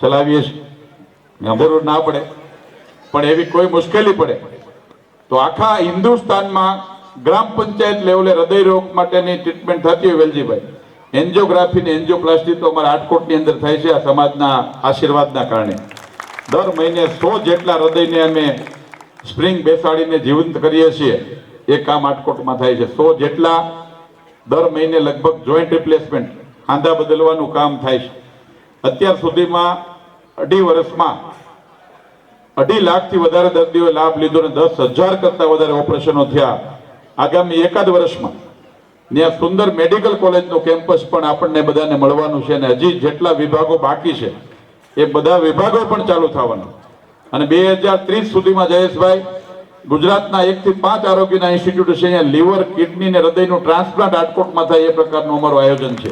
ચલાવીએ છીએ. જરૂર ના પડે પણ એવી કોઈ મુશ્કેલી પડે તો આખા હિન્દુસ્તાનમાં ગ્રામ પંચાયત લેવલે હૃદય રોગ માટેની ટ્રીટમેન્ટ થતી હોય વેલજીભાઈ, એન્જિયોગ્રાફી ને એન્જિયોપ્લાસ્ટી તો અમારા રાજકોટની અંદર થાય છે. આ સમાજના આશીર્વાદના કારણે દર મહિને 100 જેટલા હૃદયને અમે સ્પ્રિંગ બેસાડીને જીવંત કરીએ છીએ. એ કામ રાજકોટમાં થાય છે. 100 જેટલા દર મહિને લગભગ જોઈન્ટ રિપ્લેસમેન્ટ, હાંધા બદલવાનું કામ થાય છે. અત્યાર સુધીમાં 2.5 વર્ષમાં 2.5 લાખથી વધારે દર્દીઓએ લાભ લીધો અને 10,000 કરતા વધારે ઓપરેશનો થયા. આગામી 1 વર્ષમાં ત્યાં સુંદર મેડિકલ કોલેજનું કેમ્પસ પણ આપણને બધાને મળવાનું છે. અને હજી જેટલા વિભાગો બાકી છે એ બધા વિભાગો પણ ચાલુ થવાના. અને 2030 સુધીમાં જયેશભાઈ ગુજરાતના 1 થી 5 આરોગ્યના ઇન્સ્ટિટ્યૂટ છે. અહીંયા લીવર, કિડની ને હૃદયનું ટ્રાન્સપ્લાન્ટ રાજકોટમાં થાય એ પ્રકારનું અમારું આયોજન છે.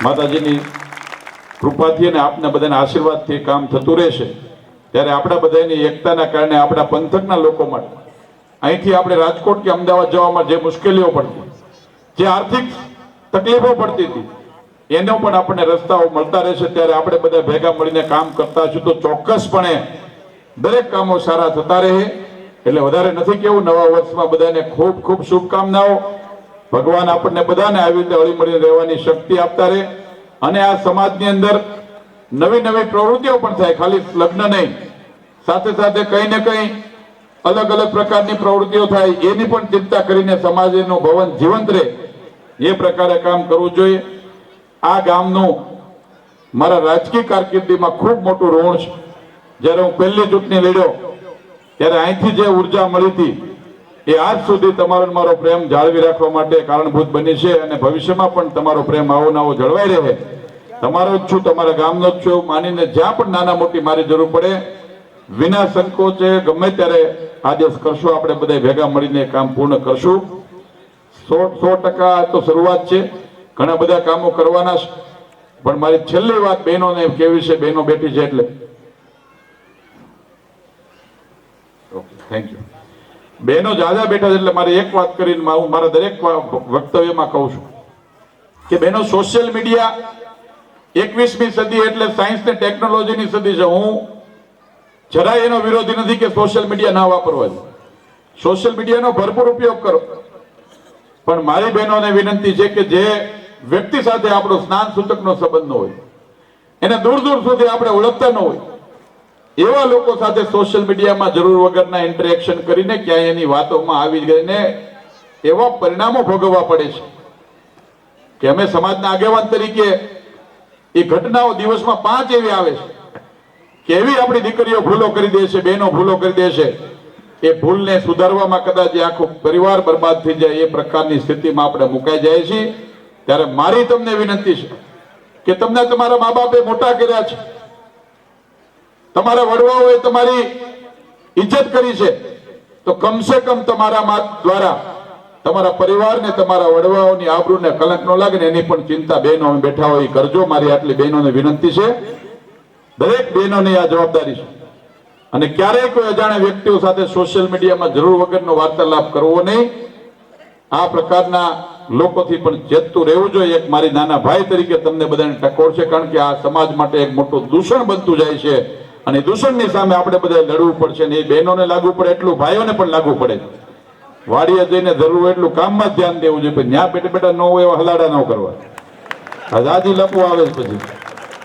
માતાજીની કૃપાથી અને આપના બધાના આશીર્વાદથી કામ થતું રહેશે. ત્યારે આપણા બધાની એકતાના કારણે આપણા પંથકના લોકો માટે અહીંથી આપણે રાજકોટ કે અમદાવાદ જવામાં જે મુશ્કેલીઓ પડતી, જે આર્થિક તકલીફો પડતી હતી, એનો પણ આપણને રસ્તાઓ મળતા રહેશે. ત્યારે આપણે બધા ભેગા મળીને કામ કરતા છું તો ચોક્કસપણે દરેક કામો સારા થતા રહે. એટલે વધારે નથી કેવું. નવા વર્ષમાં બધાને ખૂબ ખૂબ શુભકામનાઓ. ભગવાન આપણને બધાને આવી રીતે હળી મળીને રહેવાની શક્તિ આપતા રહે. અને આ સમાજની અંદર નવી નવી પ્રવૃત્તિઓ પણ થાય, ખાલી લગ્ન નહીં, સાથે સાથે કંઈ ને કંઈ અલગ અલગ પ્રકારની પ્રવૃત્તિઓ થાય. એની પણ ચિંતા કરીને સમાજનું ભવન જીવંત રહે એ પ્રકારે કામ કરવું જોઈએ. આ ગામનું મારા રાજકીય કારકિર્દીમાં ખૂબ મોટું ઋણ છે. જ્યારે હું પહેલી ચૂંટણી લડ્યો ત્યારે અહીંથી જે ઉર્જા મળી હતી એ આજ સુધી તમારો મારો પ્રેમ જાળવી રાખવા માટે કારણભૂત બની છે. અને ભવિષ્યમાં પણ તમારો પ્રેમ આવો નવો જળવાઈ રહે. તમારો જ છું, તમારા ગામનો જ છું એવું માનીને જ્યાં પણ નાના મોટી મારી જરૂર પડે વિના સંકોચે ગમે ત્યારે આદેશ કરશો. આપણે બધા ભેગા મળીને કામ પૂર્ણ કરશું. 100% તો શરૂઆત છે, ઘણા બધા કામો કરવાના છે. પણ મારી છેલ્લી વાત બહેનોને કેવી છે, બહેનો બેઠી છે એટલે થેન્ક યુ. બહેનો જાજા બેઠા છે એટલે મારે એક વાત કરીને હું મારા દરેક વક્તવ્યમાં કહું છું કે બહેનો, સોશિયલ મીડિયા 21મી સદી એટલે સાયન્સ ને ટેકનોલોજીની સદી છે. હું જરાય એનો વિરોધી નથી કે સોશિયલ મીડિયા ના વાપરવા જોઈએ. સોશિયલ મીડિયાનો ભરપૂર ઉપયોગ કરો. પણ મારી બહેનોને વિનંતી છે કે જે વ્યક્તિ સાથે આપણો સ્નાન સૂતકનો સંબંધ ન હોય, એને દૂર દૂર સુધી આપણે ઓળખતા ન હોય, એવા લોકો સાથે સોશિયલ મીડિયામાં જરૂર વગરના ઇન્ટરેક્શન કરીને ક્યાંય એની વાતોમાં આવી ગઈને એવા પરિણામો ભોગવવા પડે છે કે અમે સમાજના આગેવાન તરીકે એ ઘટનાઓ દિવસમાં 5 એવી આવે છે કે એવી આપણી દીકરીઓ ભૂલો કરી દે છે, બહેનો ભૂલો કરી દે છે. એ ભૂલને સુધારવામાં કદાચ આખો પરિવાર બરબાદ થઈ જાય એ પ્રકારની સ્થિતિમાં આપણે મુકાઈ જાય છીએ. ત્યારે મારી તમને વિનંતી છે કે તમને તમારા મા બાપે મોટા કર્યા છે, તમારા વડવાઓએ તમારી ઇજ્જત કરી છે, તો કમસે કમ તમારા મા દ્વારા તમારા પરિવારને તમારા વડવાઓની આબરૂને કલંક ન લાગે ને એની પણ ચિંતા બહેનો અમે બેઠા હોય કરજો. મારી આટલી બહેનોને વિનંતી છે, દરેક બહેનોની આ જવાબદારી છે. અને ક્યારેય કોઈ અજાણ્યા વ્યક્તિઓ સાથે સોશિયલ મીડિયામાં જરૂર વગરનો વાર્તાલાપ કરવો નહીં. આ પ્રકારના લોકોથી પણ ચેતતું રહેવું જોઈએ. એક મારી નાના ભાઈ તરીકે તમને બધાને ટકોર છે, કારણ કે આ સમાજ માટે એક મોટું દૂષણ બનતું જાય છે અને દૂષણની સામે આપણે બધા લડવું પડશે. ને એ બહેનોને લાગુ પડે એટલું ભાઈઓને પણ લાગુ પડે. વાડીએ જઈને જરૂર હોય એટલું કામમાં જ ધ્યાન દેવું જોઈએ, પણ ત્યાં બેઠા બેઠા ન હોય એવા હલાડા ન કરવા. આઝાદી લપવું આવે છે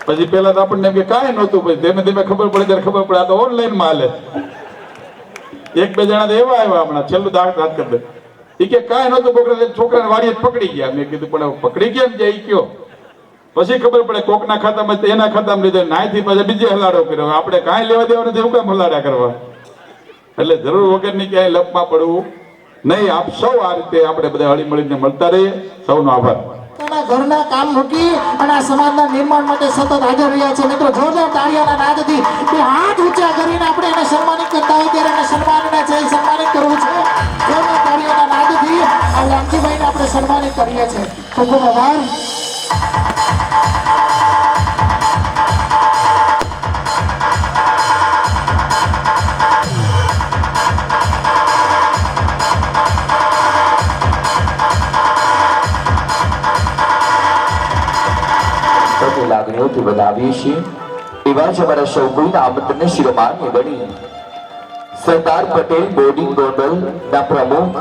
પછી પેલા તો આપણને એમ કે કાંઈ નહોતું, પછી ધીમે ધીમે ખબર પડે ત્યારે ખબર પડે આ તો ઓનલાઈનમાં હાલે. એક બે જણા તો એવા આવ્યા હમણાં છેલ્લું દાંત કરી દે, એ કે કાંઈ નહોતું છોકરાને વાડીએ જ પકડી ગયા. મેં કીધું પણ પકડી ગયા ને જાય કયો, પછી ખબર પડે કોકના ખાતામાં એના ખાતામાં લીધે નાયથી પાછા બીજે હલાડો કર્યો. આપણે કાંઈ લેવા દેવા નથી, એવું કામ હલાડા કરવા. એટલે જરૂર વગરની ક્યાંય લપમાં પડવું નહીં. આપ સૌ આ રીતે આપણે બધા હળી મળીને મળતા રહીએ. સૌનો આભાર.
ઘરના કામ મૂકી અને આ સમાજના નિર્માણ માટે સતત હાજર રહ્યા છે. મિત્રો, જોરદાર તાળીઓના નાદથી બે હાથ ઊંચા કરીને આપણે એને સન્માનિત કરતા હોય ત્યારે એને સન્માનિત કરવું છે. જોરદાર તાળીઓના નાદથી આ લાલજીભાઈને આપણે સન્માનિત કરીએ છીએ. ખૂબ ખૂબ આભાર.
લાગણીઓથી વધાવીએ છીએ એવા જ અમારા સૌ કોઈના આમંત્રણને શિરોમાન્ય ગણી સરદાર પટેલ બોર્ડિંગ ગોંડલ ના પ્રમુખ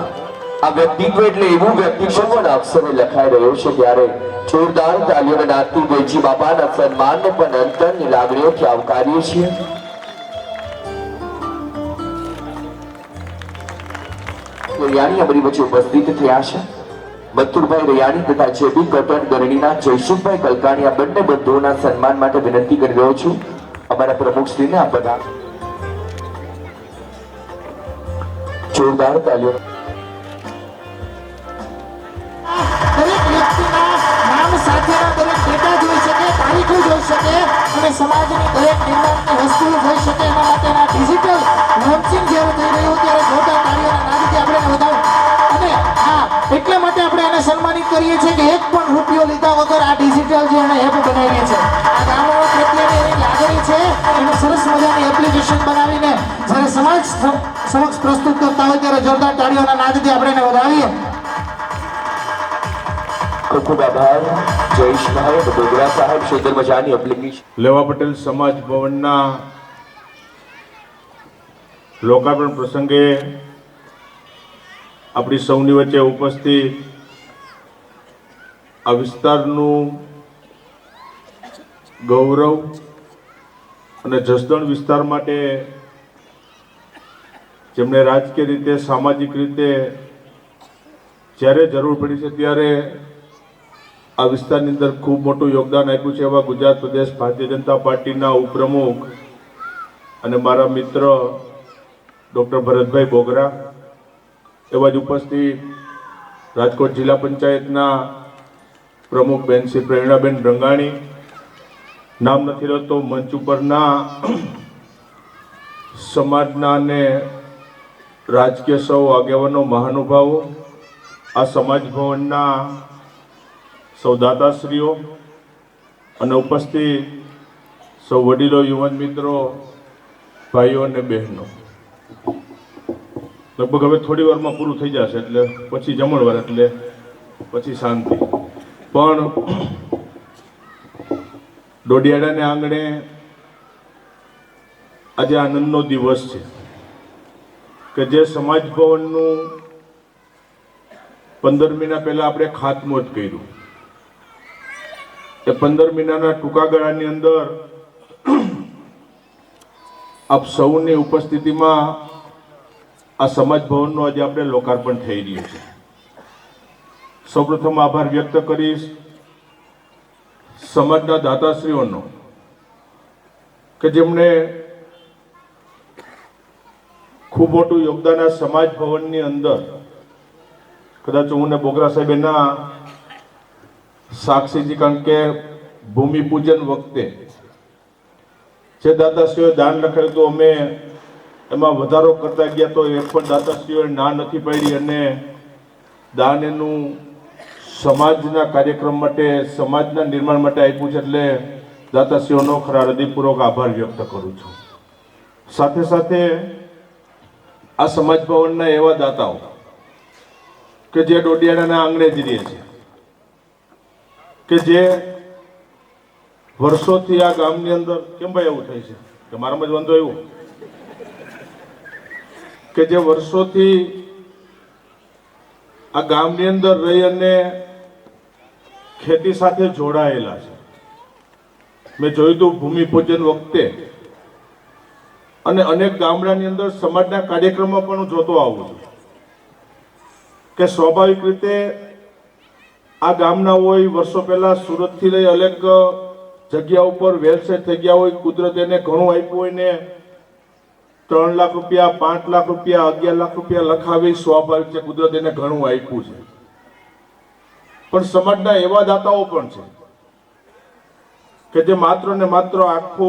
આ વ્યક્તિત્વ એટલે એવું વ્યક્તિત્વ પણ અક્ષરે લખાઈ રહ્યો છે ત્યારે જોરદાર તાલીઓના નાદથી વેજી બાપાના સન્માનને પણ અંતરની લાગણીઓથી આવકારીએ છીએ. રૈયાણી અમારી વચ્ચે ઉપસ્થિત થયા છે. મથુરભાઈ રૈયાણી તથા જેબી કટન ગરણીના જયસુખભાઈ કલકાણી આ બંને બંધુઓના સન્માન માટે વિનંતી કરી રહ્યો છું. અમારા પ્રમુખશ્રીને આ બધા જોરદાર તાલીઓ.
દરેક વ્યક્તિના નામ સાથેના દરેક ડેટા જોઈ શકે, તારીખો જોઈ શકે અને સમાજની દરેક નિર્માણની વસ્તુઓ જોઈ શકે. એના માટેના ડિજિટલ લોન્ચિંગ જ્યારે થઈ રહ્યું ત્યારે જોરદાર તાળીઓના નાદથી આપણે વધાવો. અને એટલા માટે આપણે એને સન્માનિત કરીએ છીએ કે એક પણ રૂપિયો લીધા વગર આ ડિજિટલ જે એને એપ બનાવી છે. આ ગામો પ્રત્યેની એની લાગણી છે. એને સરસ મજાની એપ્લિકેશન બનાવીને જ્યારે સમાજ સમક્ષ પ્રસ્તુત કરતા હોય ત્યારે જોરદાર તાળીઓના નાદથી આપણે એને વધાવીએ.
ખૂબ ખૂબ આભાર જયેશભાઈ ડોગરા સાહેબ. સુંદર મજાની એપ્લિકેશન
લેવા પટેલ સમાજ ભવનના લોકાર્પણ પ્રસંગે આપણી સૌની વચ્ચે ઉપસ્થિત આ વિસ્તારનું ગૌરવ અને જસદણ વિસ્તાર માટે જેમણે રાજકીય રીતે સામાજિક રીતે જ્યારે જરૂર પડી છે ત્યારે આ વિસ્તારની અંદર ખૂબ મોટું યોગદાન આપ્યું છે એવા ગુજરાત પ્રદેશ ભારતીય જનતા પાર્ટીના ઉપપ્રમુખ અને મારા મિત્ર ડૉક્ટર ભરતભાઈ બોગરા, એવા જ ઉપસ્થિત રાજકોટ જિલ્લા પંચાયતના પ્રમુખ બેન શ્રી પ્રેરણાબેન રંગાણી, નામ નથી રહેતો મંચ ઉપરના સમાજના અને રાજકીય સૌ આગેવાનો મહાનુભાવો, આ સમાજ ભવનના સૌ દાતાશ્રીઓ અને ઉપસ્થિત સૌ વડીલો, યુવાન મિત્રો, ભાઈઓ અને બહેનો, લગભગ હવે થોડી વારમાં પૂરું થઈ જશે એટલે પછી જમણવાર એટલે પછી શાંતિ. પણ ડોડિયાડાને આંગણે આજે આનંદનો દિવસ છે કે જે સમાજ ભવનનું 15 મહિના પહેલા આપણે ખાતમુહૂર્ત કર્યું. એ 15 મહિનાના ટૂંકા ગાળાની અંદર આપ સૌની ઉપસ્થિતિમાં આ સમાજ ભવનનું આજે આપણે લોકાર્પણ થઈ રહ્યું છે. સૌપ્રથમ આભાર વ્યક્ત કરીશ સમાજના દાતાશ્રીઓનો કે જેમણે ખૂબ મોટું યોગદાન આ સમાજ ભવનની અંદર, કદાચ હું ને બોગરા સાહેબ એના સાક્ષીજી, કારણ કે
ભૂમિપૂજન વખતે જે દાતાશ્રીઓએ દાન લખાયું હતું અમે એમાં વધારો કરતા ગયા તો એક પણ દાતાશ્રીઓએ ના નથી પાડી અને દાન એનું સમાજના કાર્યક્રમ માટે સમાજના નિર્માણ માટે આપ્યું છે એટલે દાતાશ્રીઓનો ખરા હૃદયપૂર્વક આભાર વ્યક્ત કરું છું. સાથે સાથે આ સમાજ ભવનના એવા દાતાઓ કે જે ડોડિયાણાના આંગણે જ રહે છે કે જે વર્ષોથી આ ગામની અંદર કેમ ભાઈ એવું થાય છે કે મારામાં જ વાંધો એવું કે જે વર્ષોથી આ ગામની અંદર રહી અને ખેતી સાથે જોડાયેલા છે. મેં જોયું હતું ભૂમિપૂજન વખતે અને અનેક ગામડાની અંદર સમાજના કાર્યક્રમમાં પણ હું જોતો આવું છું કે સ્વાભાવિક રીતે આ ગામના હોય વર્ષો પહેલા સુરતથી લઈ અનેક જગ્યા ઉપર વેલસેટ થઈ ગયા હોય, કુદરત એને ઘણું આપ્યું હોય ને 3 લાખ રૂપિયા 5 લાખ રૂપિયા 11 લાખ રૂપિયા લખાવી સ્વાભાવિક છે, કુદરત એને ઘણું આપ્યું છે. પણ સમાજના એવા દાતાઓ પણ છે કે જે માત્ર ને માત્ર આખો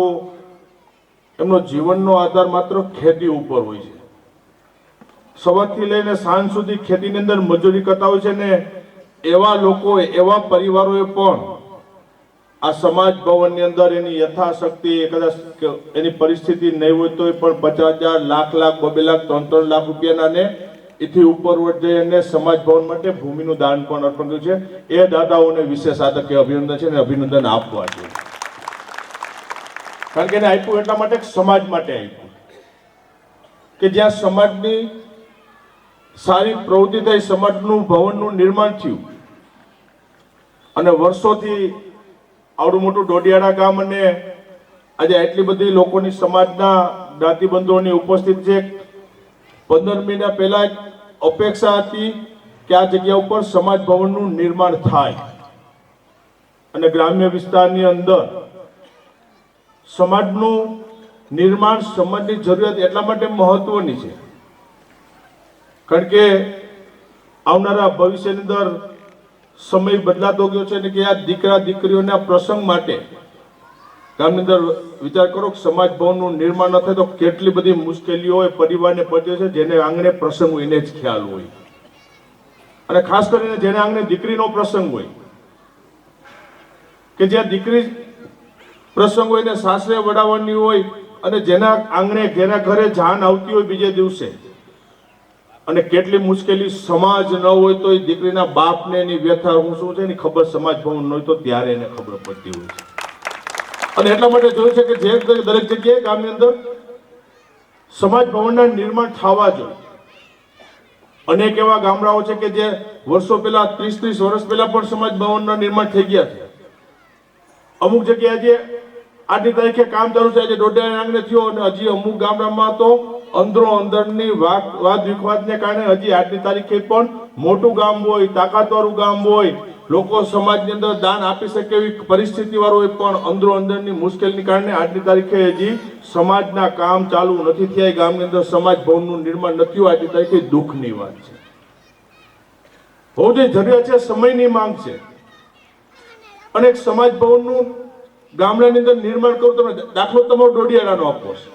એમનો જીવનનો આધાર માત્ર ખેતી ઉપર હોય છે. સવારથી લઈને સાંજ સુધી ખેતીની અંદર મજૂરી કરતા હોય છે ને એવા લોકોએ એવા પરિવારોએ પણ આ સમાજ ભવનની અંદર એની યથાશક્તિ કદાચ એની પરિસ્થિતિ નહીં હોય તો પણ 50,000 લાખ 2 લાખ 3 લાખ રૂપિયાના ને એથી ઉપર જઈ અને સમાજ ભવન માટે ભૂમિનું દાન પણ અર્પણ કર્યું છે. એ દાદાઓને વિશેષ આદકે અભિનંદન છે ને અભિનંદન આપવા જોઈએ. કારણ કે એને આપ્યું એટલા માટે સમાજ માટે આપ્યું કે જ્યાં સમાજની સારી પ્રવૃત્તિ થઈ, સમાજનું ભવનનું નિર્માણ થયું અને વર્ષોથી આવડું મોટું ડોડિયાણા ગામ અને આજે આટલી બધી લોકોની સમાજના જ્ઞાતિબંધુઓની ઉપસ્થિત છે. 15 મહિના પહેલા અપેક્ષા હતી કે આ જગ્યા ઉપર સમાજ ભવનનું નિર્માણ થાય અને ગ્રામ્ય વિસ્તારની અંદર સમાજનું નિર્માણ સમાજની જરૂરિયાત એટલા માટે મહત્વની છે કારણ કે આવનારા ભવિષ્યની અંદર સમય બદલાતો ગયો છે ને કે આ દીકરા દીકરીઓના પ્રસંગ માટે ગામની અંદર વિચાર કરો કે સમાજ ભવનનું નિર્માણ ન થાય તો કેટલી બધી મુશ્કેલીઓ હોય પરિવારને પડે છે. જેને આંગણે પ્રસંગ હોય એને જ ખ્યાલ હોય અને ખાસ કરીને જેને આંગણે દીકરીનો પ્રસંગ હોય કે જ્યાં દીકરી પ્રસંગ હોય ને સાસરે વડાવવાની હોય અને જેના આંગણે જેના ઘરે જાન આવતી હોય બીજે દિવસે અને કેટલી મુશ્કેલી સમાજ ન હોય તો એ દીકરીના બાપને એની વ્યથા શું છે એની ખબર સમાજ ભવન ન હોય તો ત્યારે એને ખબર પડતી હોય છે. અને એટલા માટે જોયું છે કે જે દરેક જગ્યાએ ગામની અંદર સમાજ ભવનના નિર્માણ થવા જોઈએ. અનેક એવા ગામડાઓ છે કે જે વર્ષો પહેલા 30 વર્ષ પહેલા પણ સમાજ ભવનના નિર્માણ થઈ ગયા છે. અમુક જગ્યાએ જે આજની તારીખે કામ ચાલુ છે, આજે ડોડિયાણા આંગણે થયો અને હજી અમુક ગામડામાં તો અંદરો અંદરની વાદ વિખવાદને કારણે હજી આજની તારીખે પણ મોટું ગામ હોય, તાકાતવાળું ગામ હોય, લોકો સમાજની અંદર દાન આપી શકે એવી પરિસ્થિતિ વાળું હોય પણ અંદરો અંદરની મુશ્કેલીને કારણે આજની તારીખે હજી સમાજના કામ ચાલુ નથી થયા. ગામની અંદર સમાજ ભવનનું નિર્માણ નથી થયું. આજની તારીખે દુઃખની વાત છે. બહુ જ જરૂરિયાત છે, સમયની માંગ છે અને એક સમાજ ભવનનું ગામડાની અંદર નિર્માણ કરું. તમે દાખલો તમારો ડોડિયાણાનો આપો છો.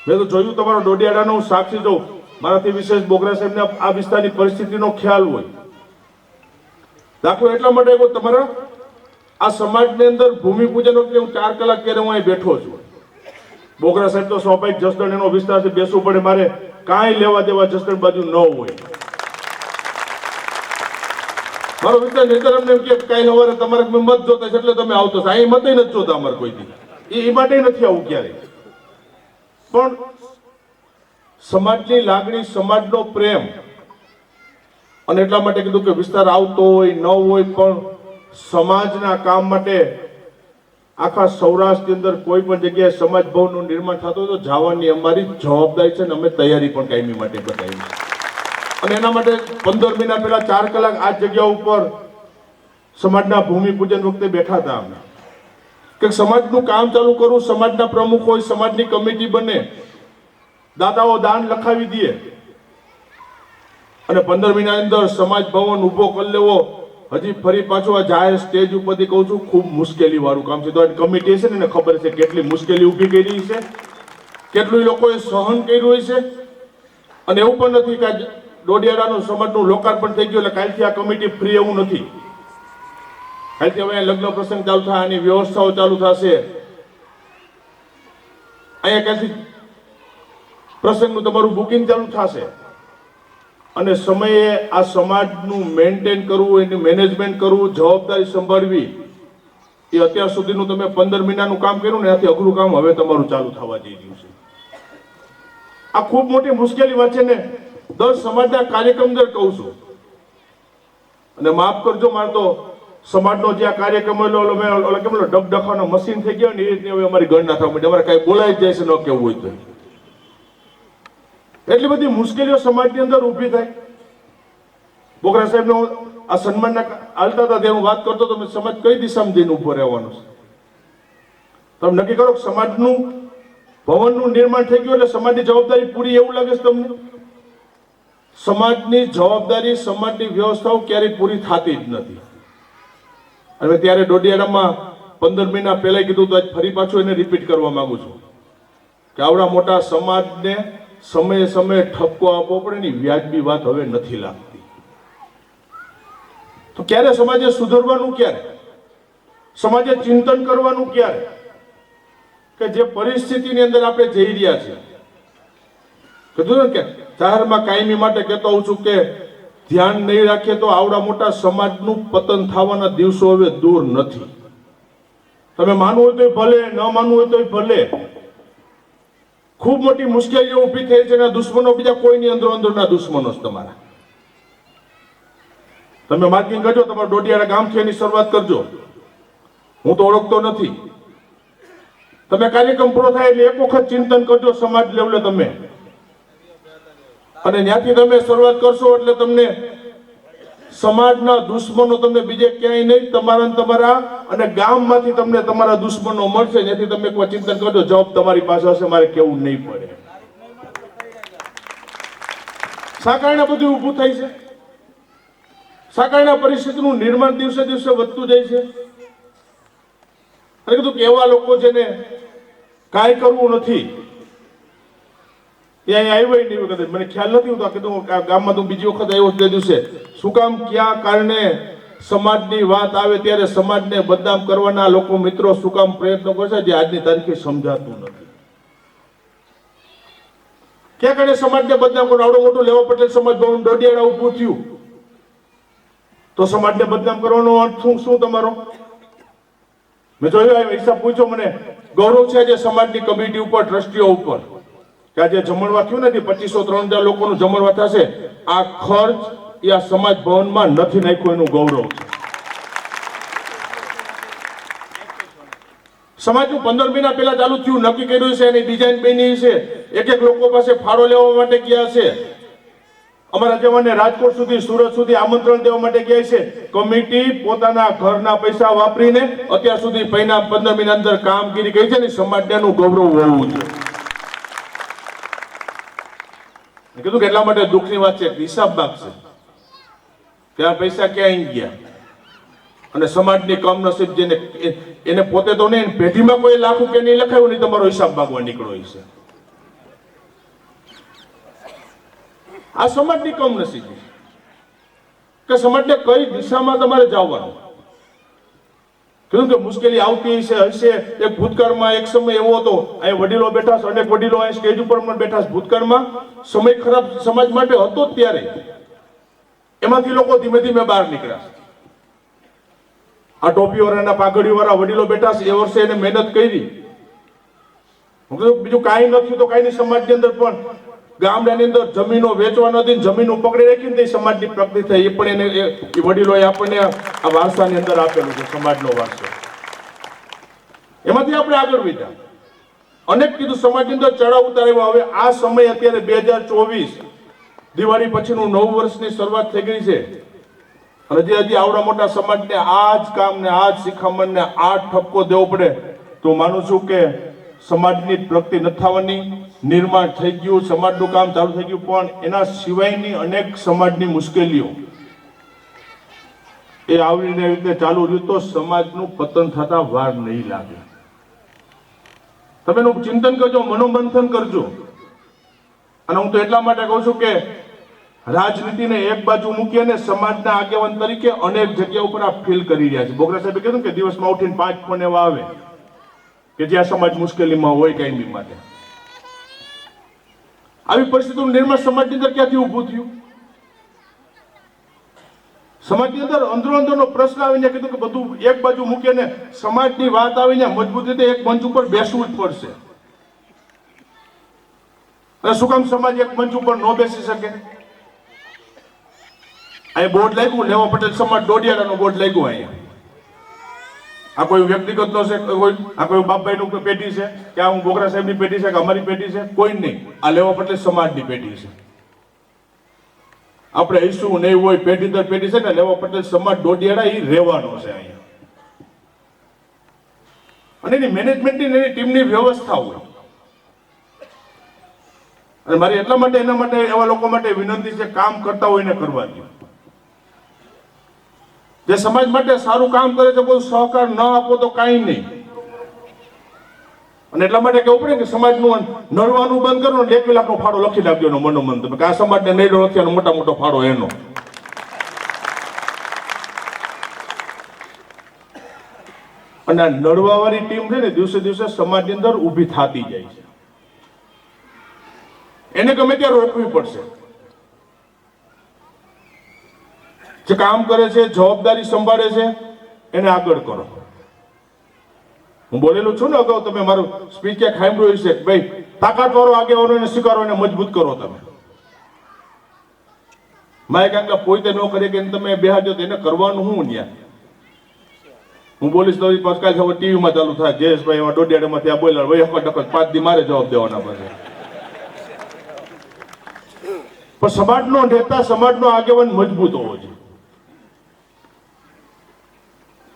મેં તો જોયું તમારો ડોડિયાણાનો હું સાક્ષી જોઉં. મારાથી વિશેષ બોગરા સાહેબને આ વિસ્તારની પરિસ્થિતિનો ખ્યાલ હોય. દાખલો એટલા માટે તમારા આ સમાજની અંદર ભૂમિપૂજન વખતે હું 4 કલાક ક્યારે હું અહીં બેઠો છું. બોગરા સાહેબ તો સ્વાભાવિક જસદણ એનો વિસ્તારથી બેસવું પડે, મારે કાંઈ લેવા દેવા જસદણ બાજુ ન હોય. મારો વિસ્તાર નીતર અમને એમ કે કાંઈ સવારે તમારે મત જોતા છે એટલે તમે આવતો છો. અહીં મત નથી જોતા અમારે કોઈથી, એ માટે નથી આવું ક્યારેય. પણ સમાજની લાગણી, સમાજનો પ્રેમ અને એટલા માટે કીધું કે વિસ્તાર આવતો હોય ન હોય પણ સમાજના કામ માટે આખા સૌરાષ્ટ્રની અંદર કોઈ પણ જગ્યાએ સમાજ ભવનનું નિર્માણ થતું હોય તો જવાની અમારી જવાબદારી છે ને અમે તૈયારી પણ કાયમી માટે બતાવી છે. અને એના માટે 15 મહિના પહેલા 4 કલાક આ જગ્યા ઉપર સમાજના ભૂમિપૂજન વખતે બેઠા હતા અમે કે સમાજનું કામ ચાલુ કરવું. સમાજના પ્રમુખ હોય, સમાજની કમિટી બને, દાદાઓ દાન લખાવી દે અને 15 મહિના અંદર સમાજ ભવન ઊભો કરી લેવો. હજી ફરી પાછું આ જાહેર સ્ટેજ ઉપરથી કહું છું, ખૂબ મુશ્કેલી વાળું કામ છે. તો આ કમિટી છે ને એને ખબર છે કેટલી મુશ્કેલી ઊભી કરી છે, કેટલું એ લોકોએ સહન કર્યું હોય છે. અને એવું પણ નથી કે ડોડિયારાનું સમાજનું લોકાર્પણ થઈ ગયું એટલે કાલથી આ કમિટી ફ્રી, એવું નથી. કાલથી હવે લગ્ન પ્રસંગ ચાલુ થાય, આની વ્યવસ્થાઓ ચાલુ થશે. અહીંયા ક્યાંથી પ્રસંગનું તમારું બુકિંગ ચાલુ થશે. અને સમયે આ સમાજનું મેન્ટેન કરવું, એનું મેનેજમેન્ટ કરવું, જવાબદારી સંભાળવી, એ અત્યાર સુધીનું તમે 15 મહિનાનું કામ કર્યું ને એનાથી અઘરું કામ હવે તમારું ચાલુ થવા જઈ રહ્યું છે. આ ખૂબ મોટી મુશ્કેલી વાત છે ને. દર સમાજના કાર્યક્રમ દર કહું છું, અને માફ કરજો મારે તો સમાજનો જે આ કાર્યક્રમ કેમ ડગડખાનો મશીન થઈ ગયો ને એ રીતની હવે અમારી ગણના થવા માંડી. અમારે કાંઈ બોલાઈ જ જાય છે ન કેવું હોય તો. એટલી બધી મુશ્કેલીઓ સમાજની અંદર ઊભી થાય. બોગરા સાહેબનો આ સન્માનના હાલતા હતા ત્યાં હું વાત કરતો તો સમાજ કઈ દિશામાં જઈને ઉભો રહેવાનો છે. તમે નક્કી કરો સમાજનું ભવનનું નિર્માણ થઈ ગયું એટલે સમાજની જવાબદારી પૂરી, એવું લાગે છે તમને? સમાજની જવાબદારી, સમાજની વ્યવસ્થાઓ ક્યારેય પૂરી થતી જ નથી. અને ત્યારે ડોડિયારામાં 15 મહિના પહેલા કીધું તો આજ ફરી પાછું એને રિપીટ કરવા માંગુ છું કે આવડા મોટા સમાજને સમયે સમયે ઠપકો આપવો પડે ની વ્યાજબી વાત હવે નથી લાગતી. તો ક્યારે સમાજે સુધરવાનું, ક્યારે સમાજે ચિંતન કરવાનું, ક્યારે કે જે પરિસ્થિતિની અંદર આપણે જઈ રહ્યા છીએ. કીધું ને કે જાહેરમાં કાયમી માટે કહેતો હોઉં છું કે ધ્યાન નહીં રાખીએ તો આવડા મોટા સમાજનું પતન થવાના દિવસો હવે દૂર નથી. તમે માનવું હોય તો ભલે, ન માનવું હોય તો ભલે. ખૂબ મોટી મુશ્કેલીઓ ઊભી થઈ છે. દુશ્મનો બીજા કોઈની અંદરના દુશ્મનો છે તમારા. તમે માર્કિંગ કરજો, તમારા ડોડિયારા ગામથી એની શરૂઆત કરજો. હું તો ઓળખતો નથી. તમે કાર્યક્રમ પૂરો થાય એટલે એક વખત ચિંતન કરજો સમાજ લેવલે તમે, અને ત્યાંથી તમે શરૂઆત કરશો એટલે તમને સમાજના દુશ્મનો તમને બીજે ક્યાંય નહીં, તમારા અને ગામમાંથી તમને તમારા દુશ્મનો મળશે. ત્યાંથી તમે એકવાર ચિંતન કરજો, જવાબ તમારી પાસે હશે, મારે કેવું નહીં પડે. શા કારણે બધું ઊભું થાય છે? શા કારણે પરિસ્થિતિનું નિર્માણ દિવસે દિવસે વધતું જાય છે? અને કીધું કે એવા લોકો જેને કાંઈ કરવું નથી ત્યાં આવ્યા નહીં કદાચ મને ખ્યાલ નથી. હું તો કીધું ગામમાં તો બીજી વખત આવ્યો તે દિવસે. શું કામ, ક્યાં કારણે સમાજની વાત આવે ત્યારે સમાજને બદનામ કરવાના લોકો મિત્રો શું કામ પ્રયત્નો કરશે જે આજની તારીખે સમજાતું નથી. ક્યાં કારણે સમાજને બદનામ કરવાનો? આવડો મોટો લેવા પટેલ સમાજ ભવન ડોડિયારા ઊભું થયું તો સમાજને બદનામ કરવાનો અર્થ શું તમારો? મેં જોયું હિસાબ પૂછ્યો, મને ગૌરવ છે જે સમાજની કમિટી ઉપર, ટ્રસ્ટીઓ ઉપર, કે આજે જમણવાર થયું નથી 2500-3000 લોકોનું જમણવાર થશે, આ ખર્ચ એ આ સમાજ ભવનમાં નથી નાખ્યું, એનું ગૌરવ છે. સમાજનું 15 મહિના પહેલા ચાલુ થયું, નક્કી કર્યું છે, એની ડિઝાઇન બની છે, એક લોકો પાસે ફાળો લેવા માટે ગયા છે. અમારા જવાનને રાજકોટ સુધી, સુરત સુધી આમંત્રણ દેવા માટે ગયા છે. કમિટી પોતાના ઘરના પૈસા વાપરીને અત્યાર સુધી 15 મહિના અંદર કામગીરી કરી છે ને સમાજનું ગૌરવ હોવું જોઈએ. કીધું કે એટલા માટે દુઃખની વાત છે, હિસાબ માગશે કે આ પૈસા ક્યાં ગયા. અને સમાજની કમનસીબ જેને એને પોતે તો નહીં, પેઢીમાં કોઈ લાખ રૂપિયા નહીં લખાયું નહીં, તમારો હિસાબ માગવા નીકળ્યો છે. આ સમાજની કમનસીબી કે સમાજને કઈ દિશામાં તમારે જવાનું. કીધું કે મુશ્કેલી આવતી હશે. એક ભૂતકાળમાં એક સમય એવો હતો, અહીં વડીલો બેઠા છે, અનેક વડીલો અહીં સ્ટેજ ઉપર પણ બેઠા છે. ભૂતકાળમાં સમય ખરાબ સમાજ માટે હતો જ ત્યારે એમાંથી લોકો ધીમે ધીમે બહાર નીકળ્યા. આ ટોપીવાળાના પાઘડીવાળા વડીલો બેઠા છે, એ વર્ષે એને મહેનત કરી. હું કીધું બીજું કાંઈ નથી તો કાંઈ નહીં. સમાજની અંદર પણ ગામડાની અંદર જમીનો વેચવાનો હતી, જમીનો પકડી રાખીને તે સમાજની પ્રગતિ થઈ. એ પણ એને એ વડીલોએ આપણને આ વારસાની અંદર આપેલું છે, સમાજનો વારસો. એમાંથી આપણે આગળ વધ્યા. અનેક કીધું સમાજની અંદર ચડાવ ઉતાર આવ્યો. હવે આ સમય અત્યારે 2024 દિવાળી પછીનું નવું વર્ષની શરૂઆત થઈ ગઈ છે. અને હજી આવડા મોટા સમાજને આ જ કામને, આ જ શિખામણને, આ જ ઠપકો દેવો પડે તો માનું છું કે સમાજની પ્રગતિ નથી થવાની. નિર્માણ થઈ ગયું, સમાજનું કામ ચાલુ થઈ ગયું, પણ એના સિવાયની અનેક સમાજની મુશ્કેલીઓ એ આવડીને એવી રીતે ચાલુ રહ્યું તો સમાજનું પતન થતા વાર નહીં લાગે. તમે એનું ચિંતન કરજો, મનોમંથન કરજો. અને હું તો એટલા માટે કહું છું કે રાજનીતિને એક બાજુ મૂકી અને સમાજના આગેવાન તરીકે અનેક જગ્યા ઉપર આ ફીલ કરી રહ્યા છે. બોગરા સાહેબે કીધું કે દિવસમાં ઉઠીને 5 ફોન એવા આવે કે જ્યાં સમાજ મુશ્કેલીમાં હોય કાયમી માટે. આવી પરિસ્થિતિનું નિર્માણ સમાજની અંદર ક્યાંથી ઊભું થયું? સમાજની અંદર અંદરો અંદરનો પ્રશ્ન આવીને કીધું કે બધું એક બાજુ મૂકીને સમાજની વાત આવીને મજબૂત રીતે એક મંચ ઉપર બેસવું જ પડશે. અને શું કામ સમાજ એક મંચ ઉપર ન બેસી શકે? અહીં બોર્ડ લાગ્યું, લેવા પટેલ સમાજ ડોડિયાળાનું બોર્ડ લાગ્યું. અહીંયા આ કોઈ વ્યક્તિગત નો છે, આ કોઈ બાપભાઈનું પેઢી છે કે આ હું બોગરા સાહેબની પેઢી છે કે અમારી પેઢી છે? કોઈ નહીં. આ લેવા પટેલ સમાજની પેઢી છે. આપણે ઈસુ નહીં હોય, પેઢી દર પેઢી છે ને લેવા પટેલ સમાજ ડોડિયાળા એ રહેવાનો છે અહીંયા. અને એની મેનેજમેન્ટની એની ટીમની વ્યવસ્થા હોય. અને મારી એટલા માટે એના માટે એવા લોકો માટે વિનંતી છે, કામ કરતા હોય ને કરવા દો. જે સમાજ માટે સારું કામ કરે છે, કોઈ સહકાર ન આપો તો કાંઈ નહીં. અને એટલા માટે કેવું પડે કે સમાજનું નડવાનું બંધ કરો ને 1 લાખનો ફાળો લખી નાખજો એનો મનોમન. તમે કે આ સમાજને નડ્યો નથી, આનો મોટા મોટો ફાળો એનો. અને આ નડવાવાળી ટીમ છે ને દિવસે દિવસે સમાજની અંદર ઊભી થતી જાય છે. એને ગમે ત્યાં રોકવી પડશે. જે કામ કરે છે, જવાબદારી સંભાળે છે, એને આગળ કરો. હું બોલેલું છું ને અગાઉ, તમે મારું સ્પીચ ક્યાંક સાંભળ્યું છે કે ભાઈ તાકાતવાળો આગેવાનો એને સ્વીકારો, એને મજબૂત કરો. તમે મારે કાંઈક પોતે ન કરે કે તમે બેહાડજો તો એને કરવાનું હું ત્યાં. હું બોલીશ તો પાછું કાલે ખબર ટીવીમાં ચાલુ થાય, જયેશભાઈ એમાં ડોડિયાડામાં ત્યાં બોલ્યા ભાઈ હકર ડકર 5 દી મારે જવાબ દેવાના પછી. પણ સમાજનો નેતા, સમાજનો આગેવાન મજબૂત હોવો જોઈએ.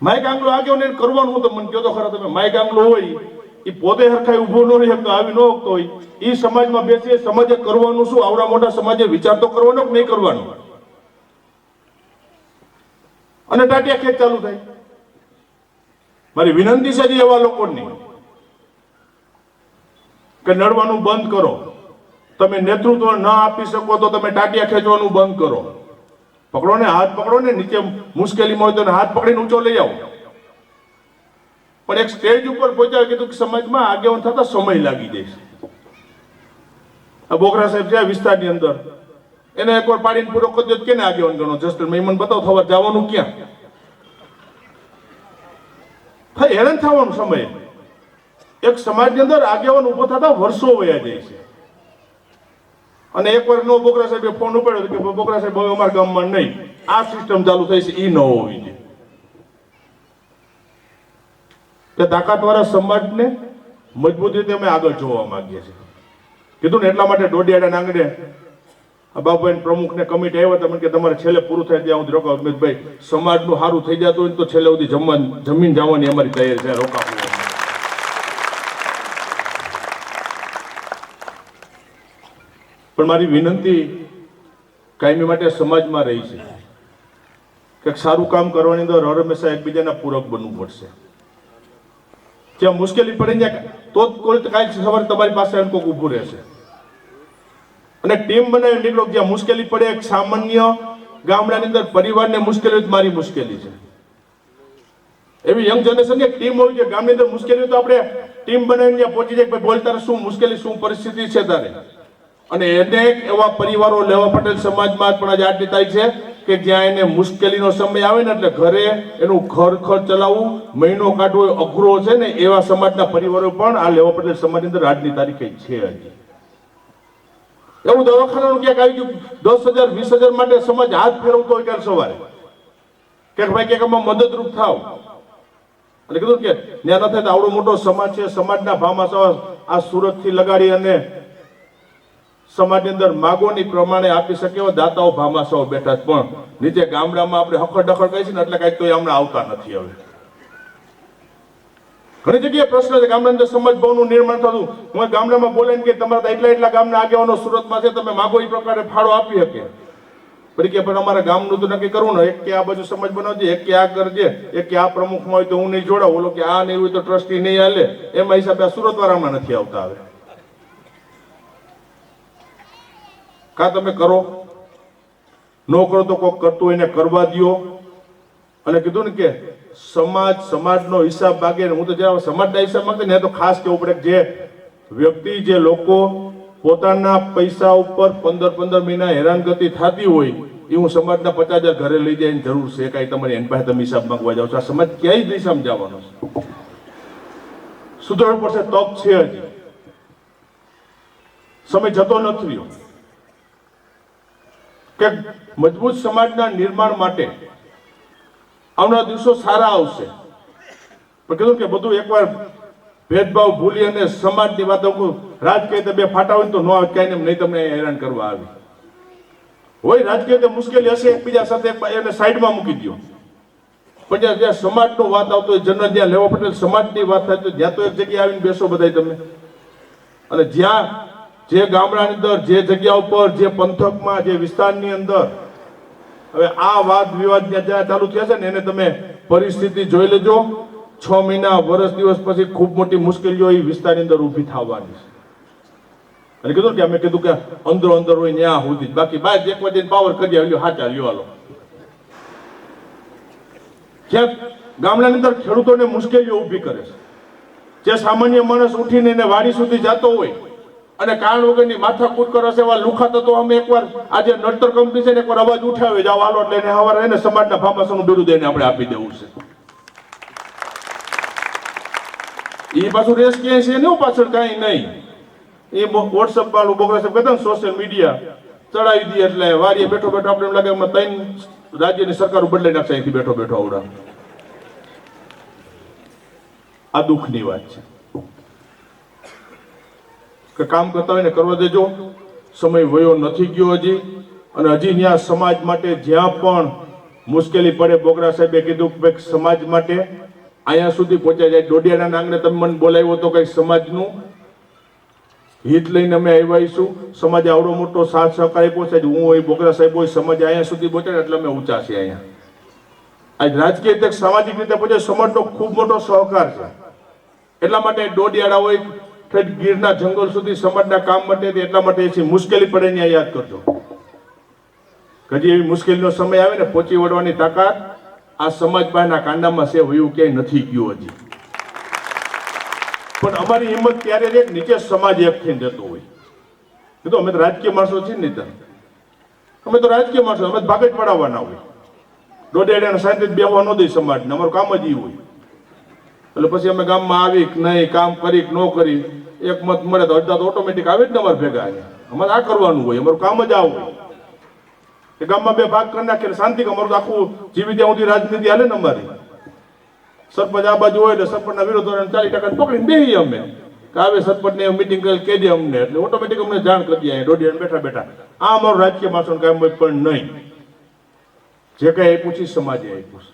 માઇક આંગલો આગેવાન એને કરવાનું. હું તો મને કહો તો ખરા, તમે માઇક આંગલો હોય એ પોતે હરખાઈ ઊભો ન રહી શકતો, આવી ન શકતો હોય, એ સમાજમાં બેસી સમાજે કરવાનું શું? આવડા મોટા સમાજે વિચાર તો કરવાનો કે નહીં કરવાનો? અને ટાટિયા ખેંચ ચાલુ થાય. મારી વિનંતી છે એવા લોકોની કે નડવાનું બંધ કરો. તમે નેતૃત્વ ના આપી શકો તો તમે ટાટિયા ખેંચવાનું બંધ કરો. પકડો ને, હાથ પકડો ને. નીચે મુશ્કેલીમાં હોય તો હાથ પકડીને ઊંચો લઈ આવો. પણ એક સ્ટેજ ઉપર પહોંચ્યા કીધું કે સમાજમાં આગેવાન થતા સમય લાગી જાય છે. આ બોગરા સાહેબ છે વિસ્તારની અંદર, એને એકવાર પાડીને પૂરો કરી દો કેને આગેવાન ગણો? જસ્ટ મહેમાન બતાવો થવા જવાનું ક્યાં? હેરાન થવાનો સમય. એક સમાજની અંદર આગેવાન ઉભો થતા વર્ષો વયા જાય છે. અને એકવાર નો બોગરા સાહેબે ફોન ઉપાડ્યો કે બોગરા સાહેબ હવે અમારા ગામમાં નહીં, આ સિસ્ટમ ચાલુ થઈ છે, એ ન હોવી જોઈએ. કે તાકાતવાળા સમાજને મજબૂત રીતે અમે આગળ જોવા માંગીએ છીએ. કીધું ને એટલા માટે ડોડિયાડા આંગણે બાબુભાઈ પ્રમુખને કમિટી આવ્યા હતા કે તમારે છેલ્લે પૂરું થાય ત્યાં સુધી રોકાવ. અમિતભાઈ, સમાજનું સારું થઈ જતું હોય તો છેલ્લે સુધી જમીન જવાની અમારી તૈયારી છે, રોકાવું. પણ મારી વિનંતી કાયમી માટે સમાજમાં રહી છે કે સારું કામ કરવાની અંદર હર હંમેશા એકબીજાના પૂરક બનવું પડશે. જ્યાં મુશ્કેલી પડી જાય તો જ કોઈ કાંઈ સવારે તમારી પાસે કોઈક ઊભું રહેશે. અને ટીમ બનાવી નીકળો. જ્યાં મુશ્કેલી પડે, એક સામાન્ય ગામડાની અંદર પરિવારને મુશ્કેલી હોય, મારી મુશ્કેલી છે, એવી યંગ જનરેશનની એક ટીમ હોવી જોઈએ. ગામની અંદર મુશ્કેલી હોય તો આપણે ટીમ બનાવીને ત્યાં પહોંચી જાય, બોલ તારે શું મુશ્કેલી, શું પરિસ્થિતિ છે તારે. અને એને એવા પરિવારો લેવા પટેલ સમાજમાં પણ આજે 8મી તારીખ છે કે જ્યાં એને મુશ્કેલીનો સમય આવે ને એટલે ઘરે એનું ઘર ખર્ચ ચલાવવું, મહિનો કાઢવો અઘરો છે ને, એવા સમાજના પરિવારો પણ આ લેવા પટેલ સમાજની અંદર 8મી તારીખે છે. હજી એવું દવાખાનાનું ક્યાંક આવી ગયું 10,000 20,000 માટે સમાજ હાથ ફેરવતો હોય ત્યારે સવારે કે ભાઈ ક્યાંક આમાં મદદરૂપ થાવ. અને કીધું કે ત્યાં ન થાય તો આવડો મોટો સમાજ છે, સમાજના ભાવમાં આ સુરતથી લગાડી અને સમાજની અંદર માગોની પ્રમાણે આપી શકે એવા દાતાઓ ભામાસાઓ બેઠા છે. પણ નીચે ગામડામાં આપણે હખડ ડખડ કહી છે ને એટલે કાંઈક તો હમણાં આવતા નથી. હવે ઘણી જગ્યાએ પ્રશ્ન છે, ગામડા અંદર સમાજ ભવનનું નિર્માણ થતું. હું ગામડામાં બોલે કે તમારા એટલા ગામના આગેવાનો સુરતમાં છે, તમે માગો એ પ્રકારે ફાળો આપી શકે. પછી કે પણ અમારા ગામનું તો નક્કી કરવું ને, એક કે આ બાજુ સમાજ બનાવજે, એક કે આ કરજે, એક કે આ પ્રમુખમાં હોય તો હું નહીં જોડાવ, ઓલો કે આ નહીં હોય તો ટ્રસ્ટી નહીં હાલે. એમાં હિસાબે આ સુરતવાળામાં નથી આવતા. હવે કા તમે કરો, ન કરો તો કોઈક કરતું એને કરવા દ્યો. અને કીધું ને કે સમાજનો હિસાબ માગે ને, હું તો જ્યારે સમાજના હિસાબ માંગતો ને તો ખાસ કહેવું પડે કે જે વ્યક્તિ, જે લોકો પોતાના પૈસા ઉપર 15 મહિના હેરાનગતિ થતી હોય એ હું સમાજના 50,000 ઘરે લઈ જવાની જરૂર છે કાંઈ? તમારી એની પાસે તમે હિસાબ માંગવા જાઓ છો. આ સમાજ ક્યાંય દિશામાં જવાનો છે? સુધારવું પડશે. તક છે, હજી સમય જતો નથી રહ્યો કે મજબૂત સમાજના નિર્માણ માટે આવનારા દિવસો સારા આવશે. પણ કીધું કે બધું એકવાર ભેદભાવ ભૂલી અને સમાજની વાતો, રાજકીય રીતે બે ફાટા હોય તો ન આવે, કઈ નહીં તમને હેરાન કરવા આવી હોય. રાજકીય રીતે મુશ્કેલી હશે, એકબીજા સાથે એને સાઈડમાં મૂકી દો. પણ જ્યાં સમાજનો વાત આવતો હોય, જનરલ જ્યાં લેવા પટેલ સમાજની વાત થાય તો જ્યાં તો એક જગ્યાએ આવીને બેસો બધા તમે. અને જ્યાં જે ગામડાની અંદર, જે જગ્યા ઉપર, જે પંથકમાં, જે વિસ્તારની અંદર હવે આ વાદ વિવાદ જ્યાં ચાલુ થયા છે ને, એને તમે પરિસ્થિતિ જોઈ લેજો. 6 મહિના, વર્ષ, દિવસ પછી ખૂબ મોટી મુશ્કેલીઓ એ વિસ્તારની અંદર ઊભી થવાની છે. અને કીધું કે અમે કીધું કે અંદર હોય ત્યાં સુધી, બાકી બહાર એક વખત પાવર કરી આવ્યો, હાચા લ્યો હાલો. ક્યાંક ગામડાની અંદર ખેડૂતોને મુશ્કેલીઓ ઊભી કરે છે. જે સામાન્ય માણસ ઉઠીને એને વાડી સુધી જતો હોય અને કારણ વગરની માથાકૂટ કરે છે, એવા લુખા તો અમે એકવાર આજે નડતર કંપની છે ને એકવાર અવાજ ઉઠાવે જાવ હાલો એટલે એને સવારે એને સમાજના ફામાસનું બિરુદ એને આપણે આપી દેવું છે. એ પાછું રેસ ક્યાંય છે ને પાછળ કાંઈ નહીં. એ વોટ્સઅપ વાળું બોગરા સાહેબ કહેતા ને સોશિયલ મીડિયા ચડાવી દઈએ એટલે વારીએ બેઠો બેઠો આપણે એમ લાગે એમાં 3 રાજ્યની સરકારો બદલાઈ નાખશે અહીંથી બેઠો બેઠો આવડા. આ દુઃખની વાત છે કે કામ કરતા હોય ને કરવા દેજો. સમય વયો નથી ગયો હજી, અને હજી ત્યાં સમાજ માટે જ્યાં પણ મુશ્કેલી પડે, બોગરા સાહેબે કીધું કે ભાઈ સમાજ માટે અહીંયા સુધી પહોંચાઈ જાય. ડોડિયાના આંગણે તમે મને બોલાવ્યો તો કંઈક સમાજનું હિત લઈને અમે આવ્યાશું. સમાજે આવડો મોટો સાથ સહકાર આપ્યો છે. હું હોય, બોગરા સાહેબ હોય, સમાજ અહીંયા સુધી પહોંચાડે એટલે અમે ઊંચા છીએ. અહીંયા આજ રાજકીય રીતે, સામાજિક રીતે પહોંચે સમાજનો ખૂબ મોટો સહકાર છે. એટલા માટે ડોડિયાળા હોય ગીરના જંગલ સુધી સમાજના કામ માટે, એટલા માટે છે. મુશ્કેલી પડે ત્યાં યાદ કરજો. હજી એવી મુશ્કેલીનો સમય આવે ને પહોંચી વળવાની તાકાત આ સમાજ પાસેના કાંડામાં છે, એવું ક્યાંય નથી ગયું હજી. પણ અમારી હિંમત ત્યારે રે નીચે સમાજ એક થઈને જતો હોય. એ તો અમે તો રાજકીય માણસો છીએ ને, અમે તો રાજકીય માણસો, અમે ભાગ જ પડાવવાના હોય. ડોડિયાળાને શાંતિ બેહવા ન દઈ સમાજને, અમારું કામ જ એ હોય. એટલે પછી અમે ગામમાં આવી કે નહીં, કામ કરી કે ન કરી, એક મત મળે તો અડધા તો ઓટોમેટિક આવે જ ને અમારે ભેગા. અમારે આ કરવાનું હોય, અમારું કામ જ આવું હોય કે ગામમાં 2 ભાગ કરી નાખીએ શાંતિ. અમારું તો આખું જીવી ત્યાં સુધી રાજનીતિ હાલે ને અમારી. સરપંચ આ બાજુ હોય એટલે સરપંચના વિરોધ 40% પકડીને બેસી અમે કે આવે સરપંચને મિટિંગ કરી કહી દે અમને, એટલે ઓટોમેટિક અમને જાણ કરી દે ડોડિયાને બેઠા બેઠા. આ અમારું રાજકીય માણસોનું કામ હોય. પણ નહીં, જે કઈ આપ્યું છે સમાજે આપ્યું છે.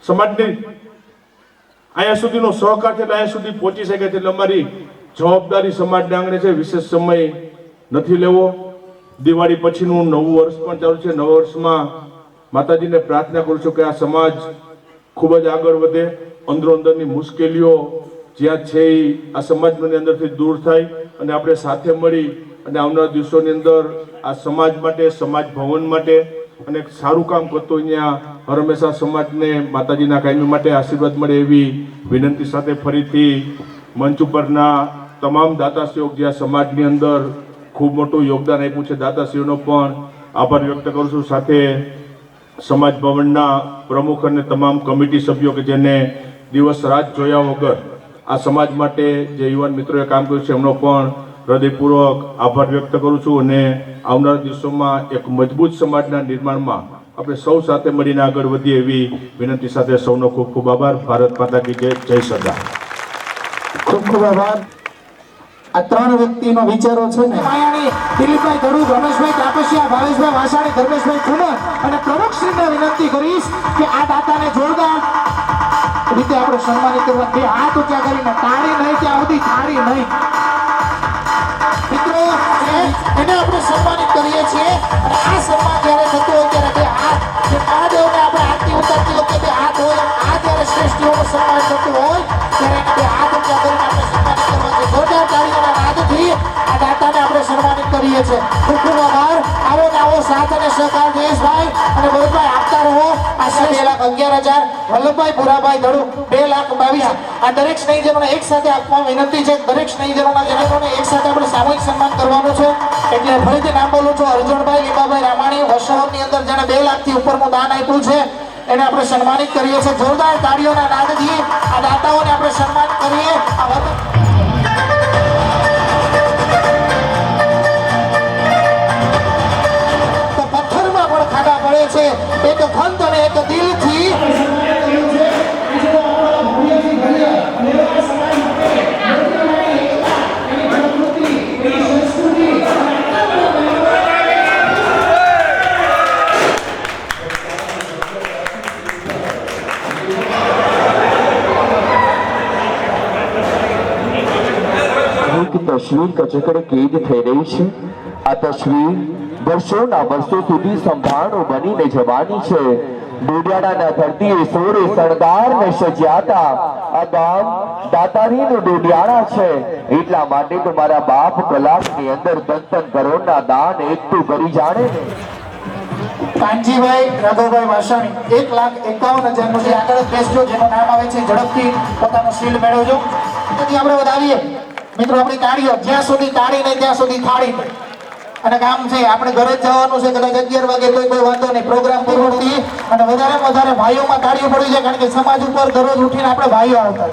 સમાજની અહીંયા સુધીનો સહકાર છે એટલે અહીંયા સુધી પહોંચી શકે છે. એટલે અમારી જવાબદારી સમાજના આંગણે છે. વિશેષ સમય નથી લેવો. દિવાળી પછીનું નવું વર્ષ પણ ચાલુ છે. નવા વર્ષમાં માતાજીને પ્રાર્થના કરું છું કે આ સમાજ ખૂબ જ આગળ વધે. અંદરો અંદરની મુશ્કેલીઓ જ્યાં છે એ આ સમાજની અંદરથી દૂર થાય અને આપણે સાથે મળી અને આવનારા દિવસોની અંદર આ સમાજ માટે, સમાજ ભવન માટે અને એક સારું કામ કરતો અહીંયા હર હંમેશા સમાજને માતાજીના કાયમી માટે આશીર્વાદ મળે એવી વિનંતી સાથે ફરીથી મંચ ઉપરના તમામ દાતાશ્રીઓ જ્યાં સમાજની અંદર ખૂબ મોટું યોગદાન આપ્યું છે, દાતાશ્રીઓનો પણ આભાર વ્યક્ત કરું છું. સાથે સમાજ ભવનના પ્રમુખ અને તમામ કમિટી સભ્યો કે જેને દિવસ રાત જોયા વગર આ સમાજ માટે જે યુવાન મિત્રોએ કામ કર્યું છે એમનો પણ હૃદયપૂર્વક આભાર વ્યક્ત કરું છું. અને આવનારા દિવસોમાં એક મજબૂત સમાજના નિર્માણમાં આપણે સૌ સાથે મળીને આગળ વધીએ એવી વિનંતી સાથે સૌનો ખૂબ ખૂબ આભાર. ભારત માતા કી જય. જય સરદાર.
ખૂબ ખૂબ આભાર. આ 3 વ્યક્તિનો વિચારો છે ને, માયાણી, દિલીપભાઈ ધડુ, રમેશભાઈ કાપસિયા, ભાવેશભાઈ વાસાણી, ધર્મેશભાઈ ઠુમર અને પ્રમુખશ્રીને વિનંતી કરીશ કે આ દાતાને જોરદાર રીતે આપણે સન્માનિત કરવા. 2 હાથ ઊંચા કરીને તાળી નહીં ત્યાં સુધી થાળી નહીં. મિત્રો એને આપણે સન્માનિત કરીએ છીએ અને આ સન્માન જ્યારે થતું હોય ત્યારે બે હાથ જે મહાદેવને આપણે આરતી ઉતારતી વખતે બે હાથ હોય આ જ્યારે શ્રેષ્ઠીઓનું સન્માન થતું હોય ત્યારે એને બે હાથ ઊંચા કરીને આપણે સન્માનિત કરવા છે જોરદાર તાળીઓના નાદથી આ દાતાને આપણે સન્માનિત કરીએ છીએ ખૂબ ખૂબ આભાર આવો ને આવો સાથ અને સહકાર જયેશભાઈ અને ભરતભાઈ આપતા રહો આશરે 2,11,000 વલ્લભભાઈ પુરાભાઈ ધડુ 2,22,000 આ દરેક સ્નેહીજનોને એક સાથે આપવા વિનંતી છે દરેક સ્નેહીજનોના જનોને એક સાથે આપણે સામૂહિક સન્માન કરવાનું છે એટલે ફરીથી નામ બોલું છું અર્જુનભાઈ લીંબાભાઈ રામાણી વસોની અંદર જેણે 2 લાખથી ઉપરનું દાન આપ્યું છે એને આપણે સન્માનિત કરીએ છીએ જોરદાર તાળીઓના નાદથી આ દાતાઓને આપણે સન્માન કરીએ તો પથ્થરમાં પણ ખાડા પડે છે એક ખંત અને એક દિલથી
તસવીર કચકડે કેદ થઈ રહી છે આ તસવીર વર્ષોના વર્ષો સુધી સંભાળો બનીને જવાની છે ડોડિયાળાના ધરતીએ સોરે શણગારને સજ્યાતા આ ગામ દાતારીનું ડોડિયાળા છે એટલા માટે તો મારા બાપ કલાકની અંદર 10 કરોડના દાન એકઠું કરી જાણે ને
કાનજીભાઈ રાઘવભાઈ વાસાણી 1,51,000 નું જે આગળ જ બેસજો જેનું નામ આવે છે ઝડપથી પોતાનું શીલ્ડ મેળવજો તેથી આપણે વધાવીએ મિત્રો આપણી તાળીઓ જ્યાં સુધી તાળી નહીં ત્યાં સુધી થાળી નહીં અને કામ છે આપણે ઘરે જ જવાનું છે કદાચ 11 વાગે કોઈ વાંધો નહીં પ્રોગ્રામ પૂર્ણથી અને વધારે ભાઈઓમાં તાળીઓ પડી જાય કારણ કે સમાજ ઉપર દરરોજ ઉઠીને આપણે ભાઈઓ આવતા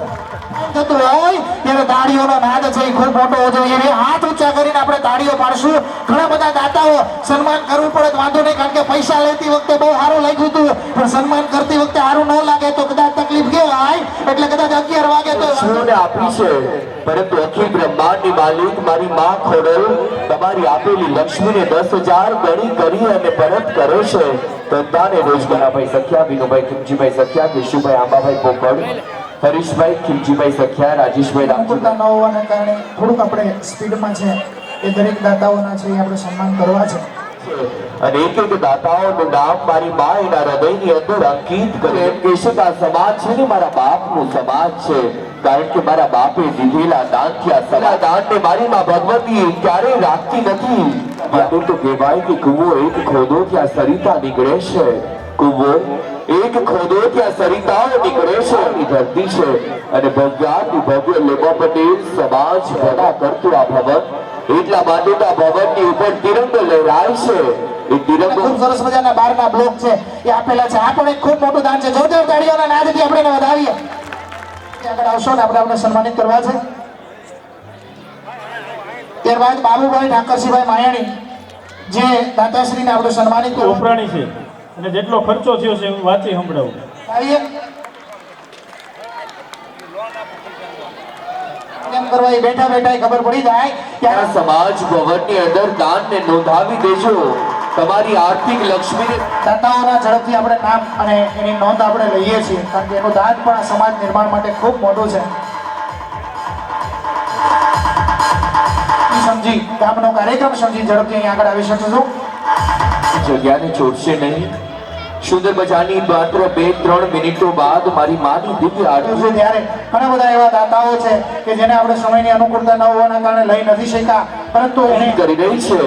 થતું હોય ત્યારે તાળીઓનો નાદ છે એ ખૂબ મોટો હોવો જોઈએ હાથ ઊંચા કરીને આપણે તાળીઓ પાડશું ઘણા બધા દાતાઓ સન્માન કરવું પડે વાંધો નહીં કારણ કે પૈસા લેતી વખતે બહુ સારું લાગ્યું હતું પણ સન્માન કરતી વખતે સારું ન લાગે તો કદાચ તકલીફ કહેવાય એટલે કદાચ 11 વાગે તો
શું આપી છે પરંતુ અખિલ બ્રહ્માંડની માલિક મારી માં ખોડલ તમારી આપેલી લક્ષ્મીને 10,000 ગણી કરી અને પરત કરે છે ધંધાને રોજગારાભાઈ સખ્યા વિનુભાઈ ખીમજીભાઈ સખ્યા કેશુભાઈ આંબાભાઈ પોપડ હરીશભાઈ ખીમજીભાઈ સખ્યા રાજેશભાઈ
અનુકૂળતા ન હોવાના કારણે થોડુંક આપણે સ્પીડમાં છે એ દરેક દાતાઓના છે એ આપણે સન્માન કરવા છે
અને એક દાતાઓનું નામ મારી મા એના હૃદયની અંદર અંકિત કરે એમ કહેશે કે આ સમાજ છે ને મારા બાપનું સમાજ છે કારણ કે મારા બાપે દીધેલા દાનથી આ સલા દાનને મારી માં ભગવતી ક્યારેય રાખતી નથી માટે તો કહેવાય કે કુવો એક ખોદો ત્યાં સરિતા નીકળે છે કુવો એક ખોદો ત્યાં સરિતાઓ નીકળે છે એની ધરતી છે અને ભગવાનની ભવ્ય લેવા પટેલ સમાજ ભલા કરતું આ ભવન એટલા માટે આ ભવનની ઉપર તિરંગો લહેરાય છે એ તિરંગો
ખૂબ સરસ મજાના બારના બ્લોક છે એ આપેલા છે આ પણ એક ખૂબ મોટું દાન છે જોરદાર તાળીઓના નાદથી આપણે એને વધાવીએ આગળ આવશો ને આપણે સન્માનિત કરવા છે ત્યારબાદ બાબુભાઈ ઠાકરસિંહભાઈ માયાણી જે દાતાશ્રીને આપણે સન્માનિત કર્યું
ઉપરાણી છે અને જેટલો ખર્ચો થયો છે હું વાંચી સંભળાવું
આવીએ કેમ કરવા એ બેઠા ખબર પડી જાય કે
આ સમાજ ભવનની અંદર દાનને નોંધાવી દેજો તમારી આર્થિક લક્ષ્મીને
દાતાઓના ઝડપથી આપણે નામ અને એની નોંધ આપણે લઈએ છીએ કારણ કે એનું દાન પણ આ સમાજ નિર્માણ માટે ખૂબ મોટું છે સમજી ગામનો કાર્યક્રમ સમજી ઝડપથી અહીં આગળ આવી શકશો
જગ્યાને છોડશે નહીં સુંદર મજાની માત્ર 2-3 મિનિટો બાદ મારી માની દિવ્ય આરતી
છે ત્યારે ઘણા બધા એવા દાતાઓ છે કે જેને આપણે સમયની અનુકૂળતા ન હોવાના કારણે લઈ નથી શક્યા પરંતુ એને
કરી રહી છે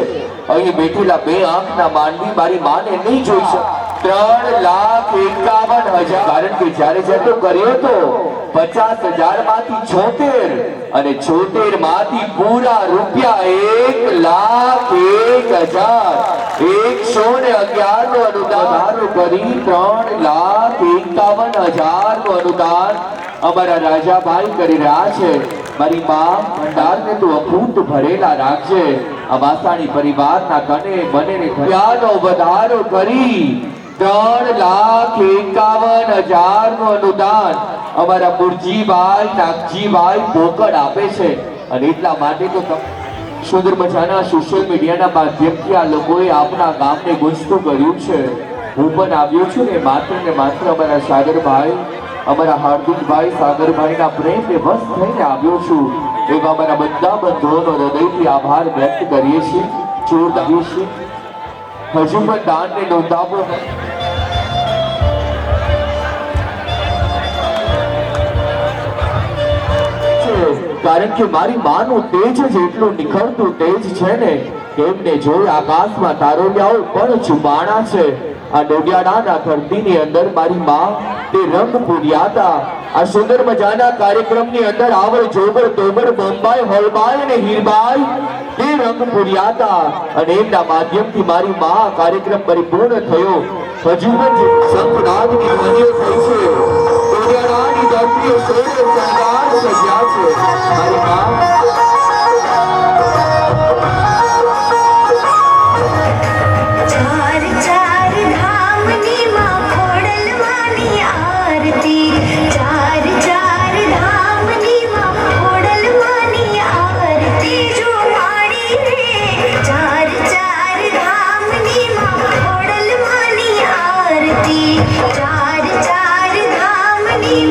અહીં બેઠેલા 2 આંખના માનવી મારી માને નહીં જોઈ શકે 3,51,000 કારણ કે જ્યારે કર્યો તો 50,000 માંથી 76 અને 76 માંથી પૂરા રૂપિયા 1,01,111 નું અનુદાન કરી 3,51,000 નું અનુદાન અમારા રાજાભાઈ કરી રહ્યા છે મારી માં ભંડારને તું અખૂટ ભરેલા રાખજે આ વાસાણી પરિવારના કને બને ને ઘડિયાનો વધારો કરી 3,51,000 નું અનુદાન અમારા મુરજીભાઈ નાગજીભાઈ ભોકડ આપે છે અને એટલા માટે તો સુંદર મજાના સોશિયલ મીડિયાના માધ્યમથી આ લોકોએ આપના ગામને ગુંજતું કર્યું છે હું પણ આવ્યો છું ને માત્ર અમારા સાગરભાઈ અમારા હાર્દિકભાઈ સાગરભાઈના પ્રેમને વશ થઈને આવ્યો છું એવા અમારા બધા બંધુઓનો હૃદયથી આભાર વ્યક્ત કરીએ છીએ જોરદાર છે. હજુ પણ દાનને નોંધાવો. કારણ કે મારી માનું તેજ જ એટલું નિખરતું તેજ છે ને એમને જોઈ આકાશમાં તારોલિયાઓ પણ છુપાણા છે. આ ડોડિયાણાના ધરતીની અંદર મારી માં તે રંગ પૂર્યાતા. આ સુંદર મજાના કાર્યક્રમની અંદર આવડ જોબર તોબર બોમ્બાઈ હોલબાઈ અને હીરબાઈ તે રંગ પૂર્યાતા અને એમના માધ્યમથી મારી માં આ કાર્યક્રમ પરિપૂર્ણ થયો. હજુ પણ શંખનાદની ધ્વનિઓ થઈ છે. ડોડિયાણાની ધરતીએ સોળ શણગાર સજ્યા છે. મારી માં
ચાર ચાર ધામની માં ખોડલવાની આરતી, ચાર ચાર ધામની માં ખોડલવાની આરતી જો માડી રે. ચાર ચાર ધામની માં ખોડલવાની આરતી, ચાર ચાર ધામની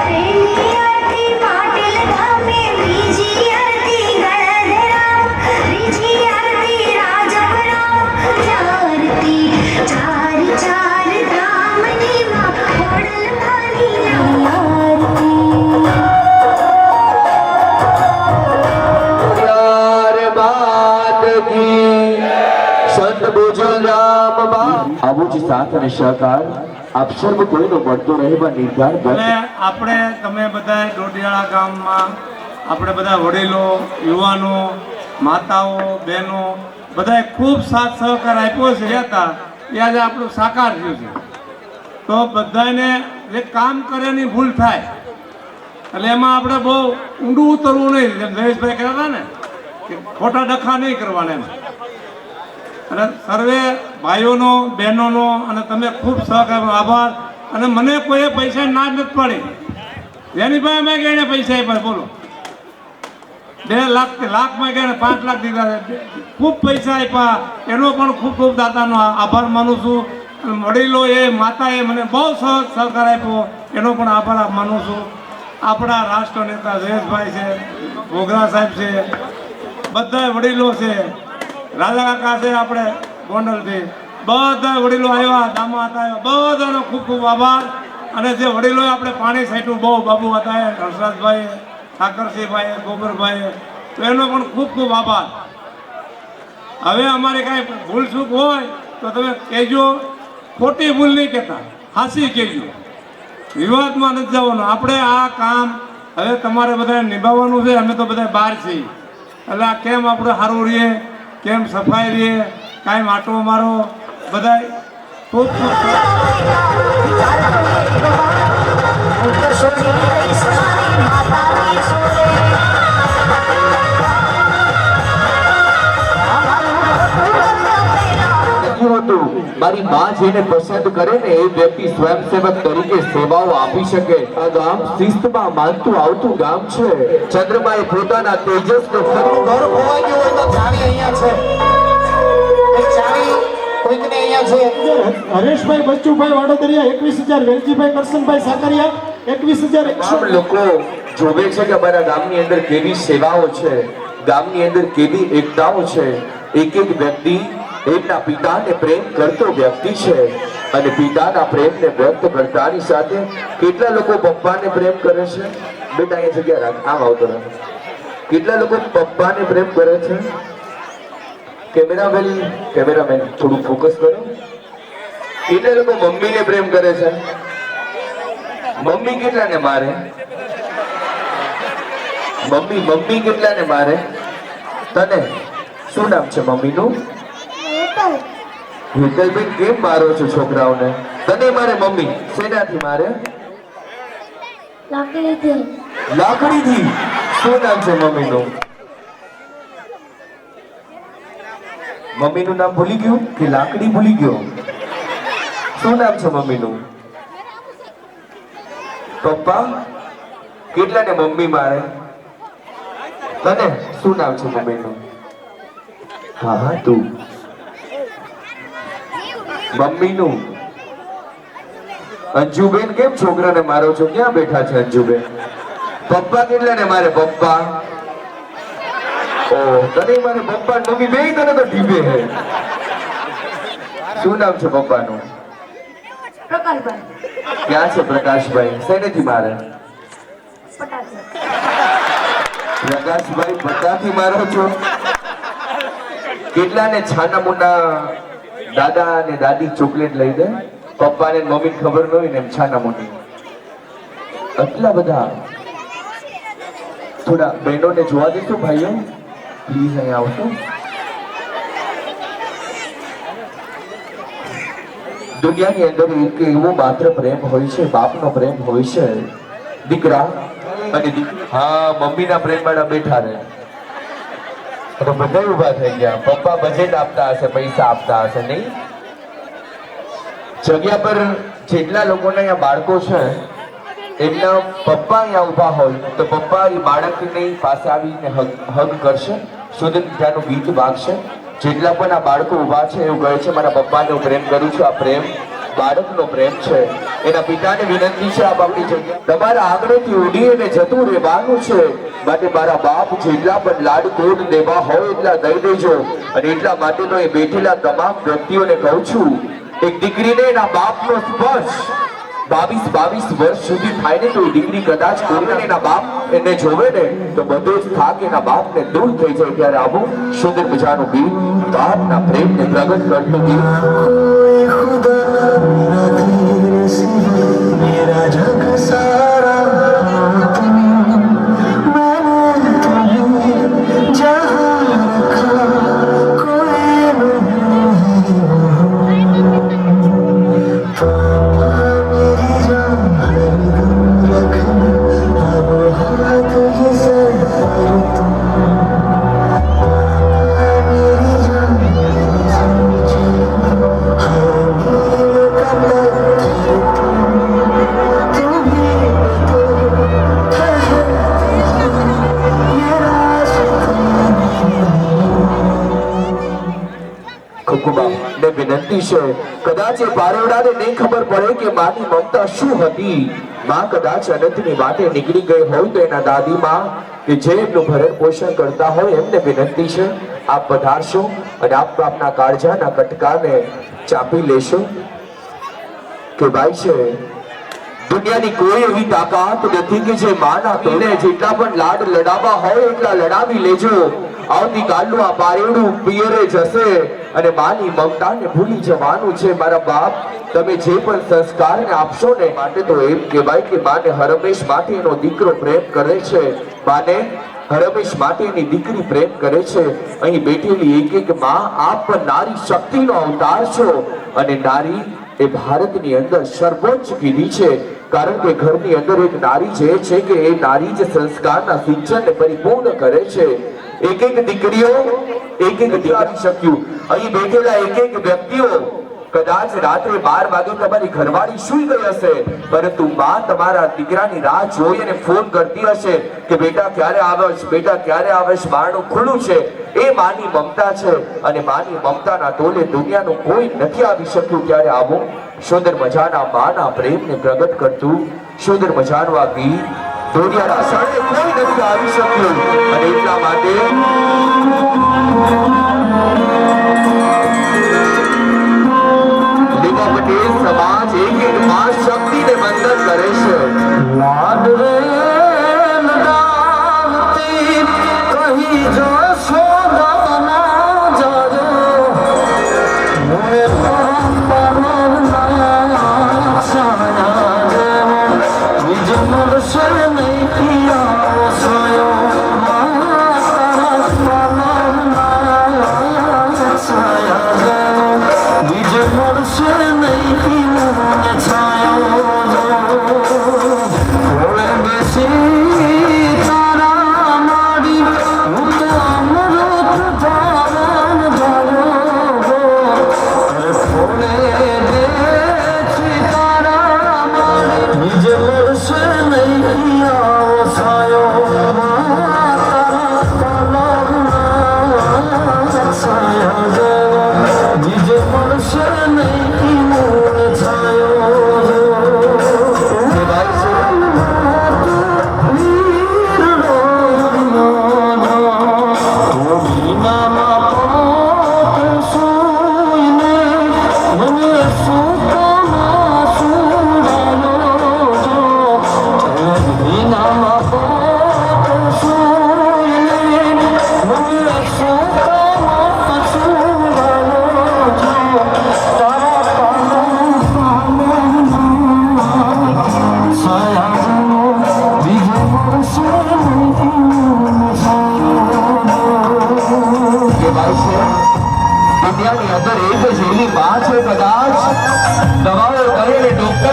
પહેલી આરતી પાટીલ ધામે, બીજી આરતી ગણધરામ, ત્રીજી આરતી રાજપરામ. આરતી ચાર ચાર ધામની માં ખોડલવાની આરતી.
સંત ભોજન રામ બા. આવું જ સાથ અને સહકાર આપ સર્વ કોઈનો પડતો રહેવા નિર્ધાર
અને
કરે.
આપણે તમે બધા ડોડિયાળા ગામમાં આપણે બધા વડીલો, યુવાનો, માતાઓ, બહેનો બધાએ ખૂબ સાથ સહકાર આપ્યો છે. હતા એ આજે આપણું સાકાર થયું છે. તો બધાને જે કામ કરે એની ભૂલ થાય એટલે એમાં આપણે બહુ ઊંડું ઉતરવું નહીં. જેમ જયેશભાઈ કહેતા હતા ને કે ખોટા ડખા નહીં કરવાના એમ. અને સર્વે ભાઈઓનો, બહેનોનો અને તમે ખૂબ સહકારનો આભાર. અને મને કોઈએ પૈસા ના જ નથી પડી. જેની પાસે મેં ગઈને પૈસા આપ્યા બોલો, 2 લાખમાં ગયા, 5 લાખ દીધા, ખૂબ પૈસા આપ્યા. એનો પણ ખૂબ ખૂબ દાતાનો આભાર માનું છું. અને વડીલોએ, માતાએ મને બહુ સહકાર આપ્યો એનો પણ આભાર માનું છું. આપણા રાષ્ટ્ર નેતા જયેશભાઈ છે, ઘોઘરા સાહેબ છે, બધા વડીલો છે, રાજા કાકા છે આપણે ગોંડલથી, બધા વડીલો આવ્યા, દામા હતા આવ્યા, બધાનો ખૂબ ખૂબ આભાર. અને જે વડીલોએ આપણે પાણી છાંટ્યું બહુ, બાબુ હતા હર્ષરાજભાઈ, ઠાકરસિંહભાઈ, ગોબરભાઈ, તો એનો પણ ખૂબ ખૂબ આભાર. હવે અમારે કાંઈ ભૂલ ચૂક હોય તો તમે કહેજો. ખોટી ભૂલ નહીં કહેતા, હાસી કહેજો. વિવાદમાં નથી જવાનું. આપણે આ કામ હવે તમારે બધાને નિભાવવાનું છે. અમે તો બધા બહાર છીએ એટલે આ કેમ આપણે સારું રહીએ, કેમ સફાઈ રહીએ, કાંઈ માટો મારો બધા ખૂબ ખૂબ
મારી માં જેને પસંદ કરે ને એ વ્યક્તિ સ્વયંસેવક તરીકે સેવાઓ આપી શકે. આ ગામ શિસ્તમાં માનતું આવતું ગામ છે. ચંદ્રમાએ પોતાના તેજસનો
ઘર ખોવાઈ ગયું હોય તો ચાવી અહીંયા છે. એક ચાવી કોઈકને અહીંયા છે.
હરેશભાઈ બચ્ચુભાઈ વાડોદરિયા 21,000, વેલજીભાઈ કરશનભાઈ સાકરિયા 21,000.
આમ લોકો જોવે છે કે અમારા ગામની અંદર કેવી સેવાઓ છે, ગામની અંદર કેવી એકતાઓ છે. એક એક વ્યક્તિ એમના પિતાને પ્રેમ કરતો વ્યક્તિ છે અને પિતાના પ્રેમને વ્યક્ત કરતાની સાથે કેટલા લોકો પપ્પાને પ્રેમ કરે છે? બેટા એ જગ્યા રાખ, આમ આવતો રહે. કેટલા લોકો પપ્પાને પ્રેમ કરે છે? કેમેરામેન થોડું ફોકસ કરો. કેટલા લોકો મમ્મીને પ્રેમ કરે છે? મમ્મી કેટલાને મારે? મમ્મી કેટલાને મારે? તને શું નામ છે મમ્મીનું? હેતલબેન, કેમ મારો છો છોકરાઓને? તને મારે મમ્મી શેનાથી મારે? લાકડીથી. શું નામ છે મમ્મીનું? મમ્મીનું નામ ભૂલી ગયો કે લાકડી ભૂલી ગયો? શું નામ છે મમ્મીનું? પપ્પા કેટલાને મમ્મી મારે? તને શું નામ છે મમ્મીનું? હા તું. મમ્મીનું. અંજુબેન, કેમ છોકરાને મારો છો? ક્યાં બેઠા છે અંજુબેન? પપ્પા કેટલા ને મારે પપ્પા? ઓ તને મારે પપ્પા મમ્મી બે તને તો ઢીબે હે. શું નામ છે પપ્પાનું?
પ્રકાશભાઈ
ક્યાં છે પ્રકાશભાઈ? શેનેથી મારે? પ્રકાશભાઈ પટ્ટાથી મારો છો? કેટલા ને છાના મોટા દાદા અને દાદી ચોકલેટ લઈ દે? પપ્પા ને મમ્મી ખબર ન હોય ને એમ છાના મોટી આટલા બધા. થોડા બહેનોને જોવા દેશો ભાઈઓ પ્લીઝ, અહીંયા આવશો. દુનિયાની અંદર એક એવો માત્ર પ્રેમ હોય છે, બાપનો પ્રેમ હોય છે, દીકરા અને દીકરી. હા, મમ્મીના પ્રેમ વાળા બેઠા રહે તો બધા ઉભા થઈ ગયા. પપ્પા બજેટ આપતા હશે, પૈસા આપતા હશે નહીં? જગ્યા પર જેટલા લોકોના અહીંયા બાળકો છે એમના પપ્પા અહીંયા ઉભા હોય તો પપ્પા એ બાળકની પાસે આવીને હગ કરશે, સુંદર મજાનું ગીત વાગશે. જેટલા પણ આ બાળકો ઉભા છે એવું કહે છે મારા પપ્પાને હું પ્રેમ કરું છું. આ પ્રેમ બાળકનો પ્રેમ છે. એના પિતાને વિનંતી છે આપ આપણી જગ્યા તમારા આંગણેથી ઉડીને જતું રહેવાનું છે. માટે મારા બાપ જેટલા પણ લાડ કોડ દેવા હોય એટલા દઈ દેજો. અને એટલા માટે તો એ બેઠેલા તમામ વ્યક્તિઓને કહું છું, એક દીકરીને એના બાપનો સ્પર્શ 22 વર્ષ સુધી થાય ને તો એ દીકરી કદાચ કોઈને એના બાપ એને જોવે ને તો બધો જ થાક એના બાપને દૂર થઈ જાય. ત્યારે આવું સુંદર મજાનું ગીત બાપના પ્રેમને પ્રગટ કરતું ગીત.
मेरा जग सारा मैंने तुम्हें जहाँ रखा कोई नहीं. पापा मेरी जान हरदम रखना अब हाथ ये सर पर तुम. पापा मेरी जान समझे हर मील का पत्थर
ને વિનંતી છે કદાચ એ પારેવડાને નહીં ખબર પડે કે માની મમતા શું હતી. માં કદાચ અનંતની વાટે નીકળી ગઈ હોય તો એના દાદી માં કે જે એમનું ભરણ પોષણ કરતા હોય એમને વિનંતી છે આપ પધારશો અને આપ આપના કાળજાના કટકાને ચાપી લેશો. કે ભાઈ છે દુનિયાની કોઈ એવી તાકાત નથી કે જે માના તોને જેટલા પણ લાડ લડાવવા હોય એટલા લડાવી લેજો. આવતીકાલનું આ પારેવડું પિયરે જશે અને માની મમતાને ભૂલી જવાનું છે. મારા બાપ તમે જે પણ સંસ્કારને આપશો ને માટે તો એમ કહેવાય કે માને હરમેશ માટે એનો દીકરો પ્રેમ કરે છે. માને હરમેશ માટે એની દીકરી પ્રેમ કરે છે. અહીં બેઠેલી એક એક માં આપ પણ નારી શક્તિનો અવતાર છો અને નારી એ ભારતની અંદર સર્વોચ્ચ કીધી છે. કારણ કે ઘરની અંદર એક નારી જે છે કે એ નારી જ સંસ્કારના સિંચનને પરિપૂર્ણ કરે છે. એક એક દીકરીઓ એક એક દીકરી શક્યું. અહીં બેઠેલા એક એક વ્યક્તિઓ કદાચ રાત્રે 12 વાગે તમારી ઘરવાળી સૂઈ ગઈ હશે પરંતુ માં તમારા દીકરાની રાહ જોઈ અને ફોન કરતી હશે કે બેટા ક્યારે આવેશ, બેટા ક્યારે આવેશ, બારણું ખુલ્લું છે. એ માની મમતા છે અને માની મમતાના તોલે દુનિયાનું કોઈ નથી આવી શક્યું. ત્યારે આવું સુંદર મજાના માના પ્રેમને પ્રગટ કરતું સુંદર મજાનું આ ગીત દુનિયાના સળે કોઈ નથી આવી શક્યું. અને એટલા માટે લીમા પટેલ સમાજ એક એક માં શક્તિને વંદન કરે છે.
लाड रे लडावती कहीं जो सोदा ना जाजो मुझे पापा छाया देवो निज मर्शर नहीं किया सोयो छाया देवो निज मर्शर नहीं किया छाया नहीं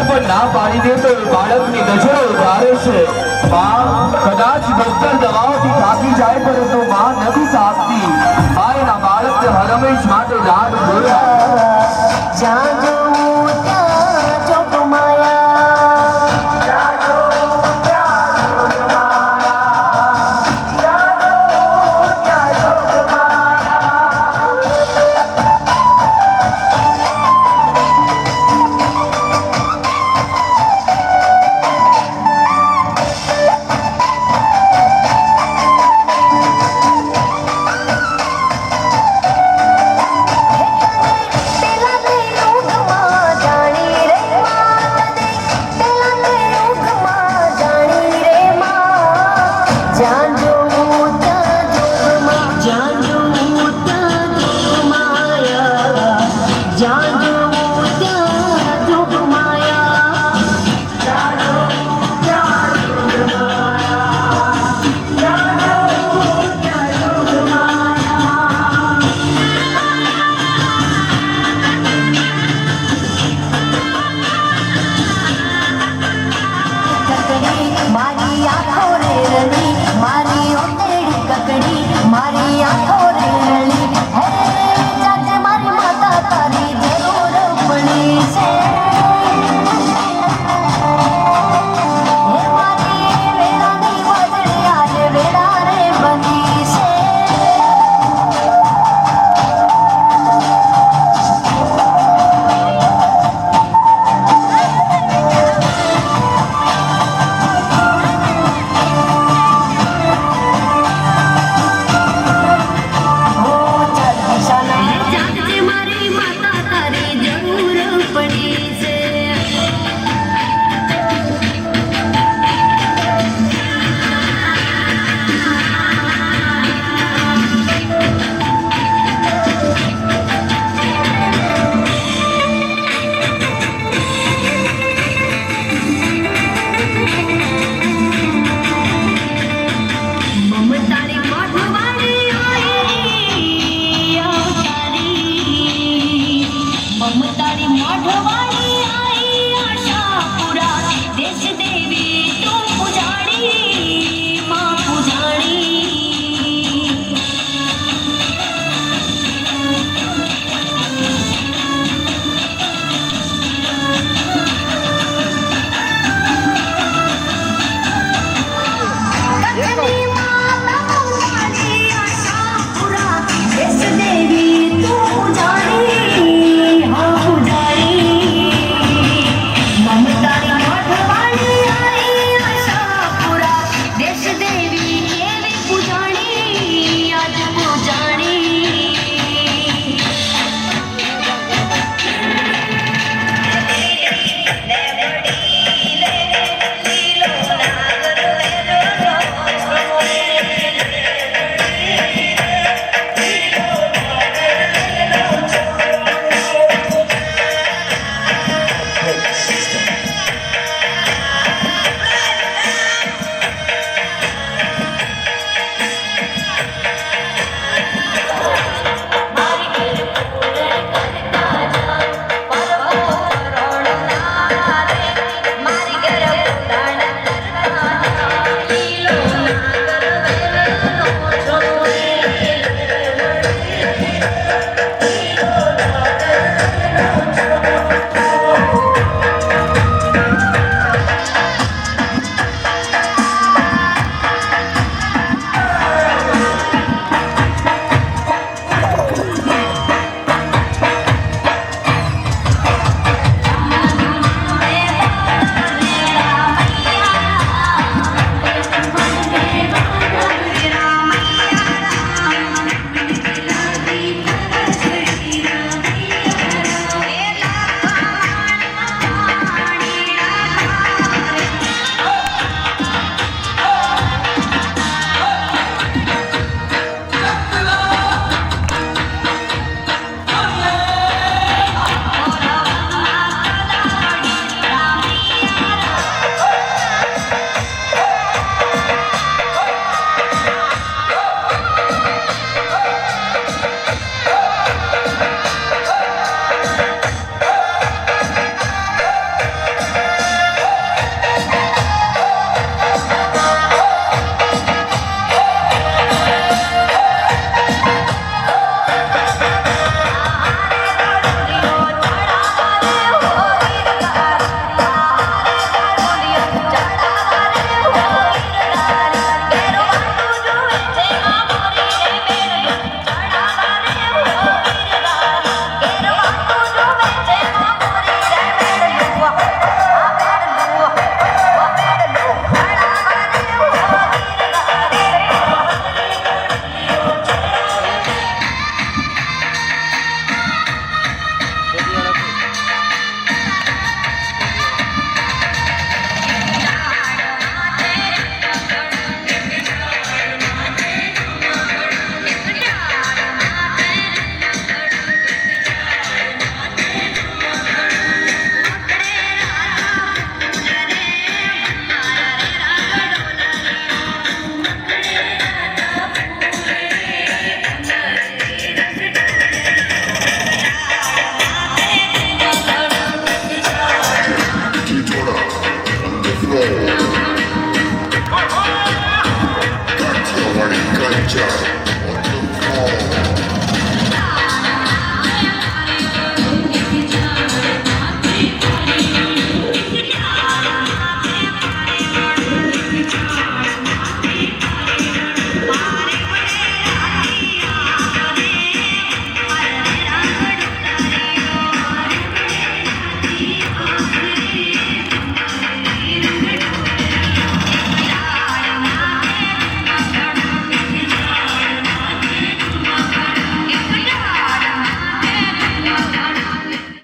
પણ ના પાડી દે તો એ બાળકની નજરો ઉધારે છે માં કદાચ ડોક્ટર દવાઓથી થાકી જાય પરંતુ માં નથી થાકતી. માં એના બાળકને હરમેશ માટે લાડ બોલાવે.
જાજો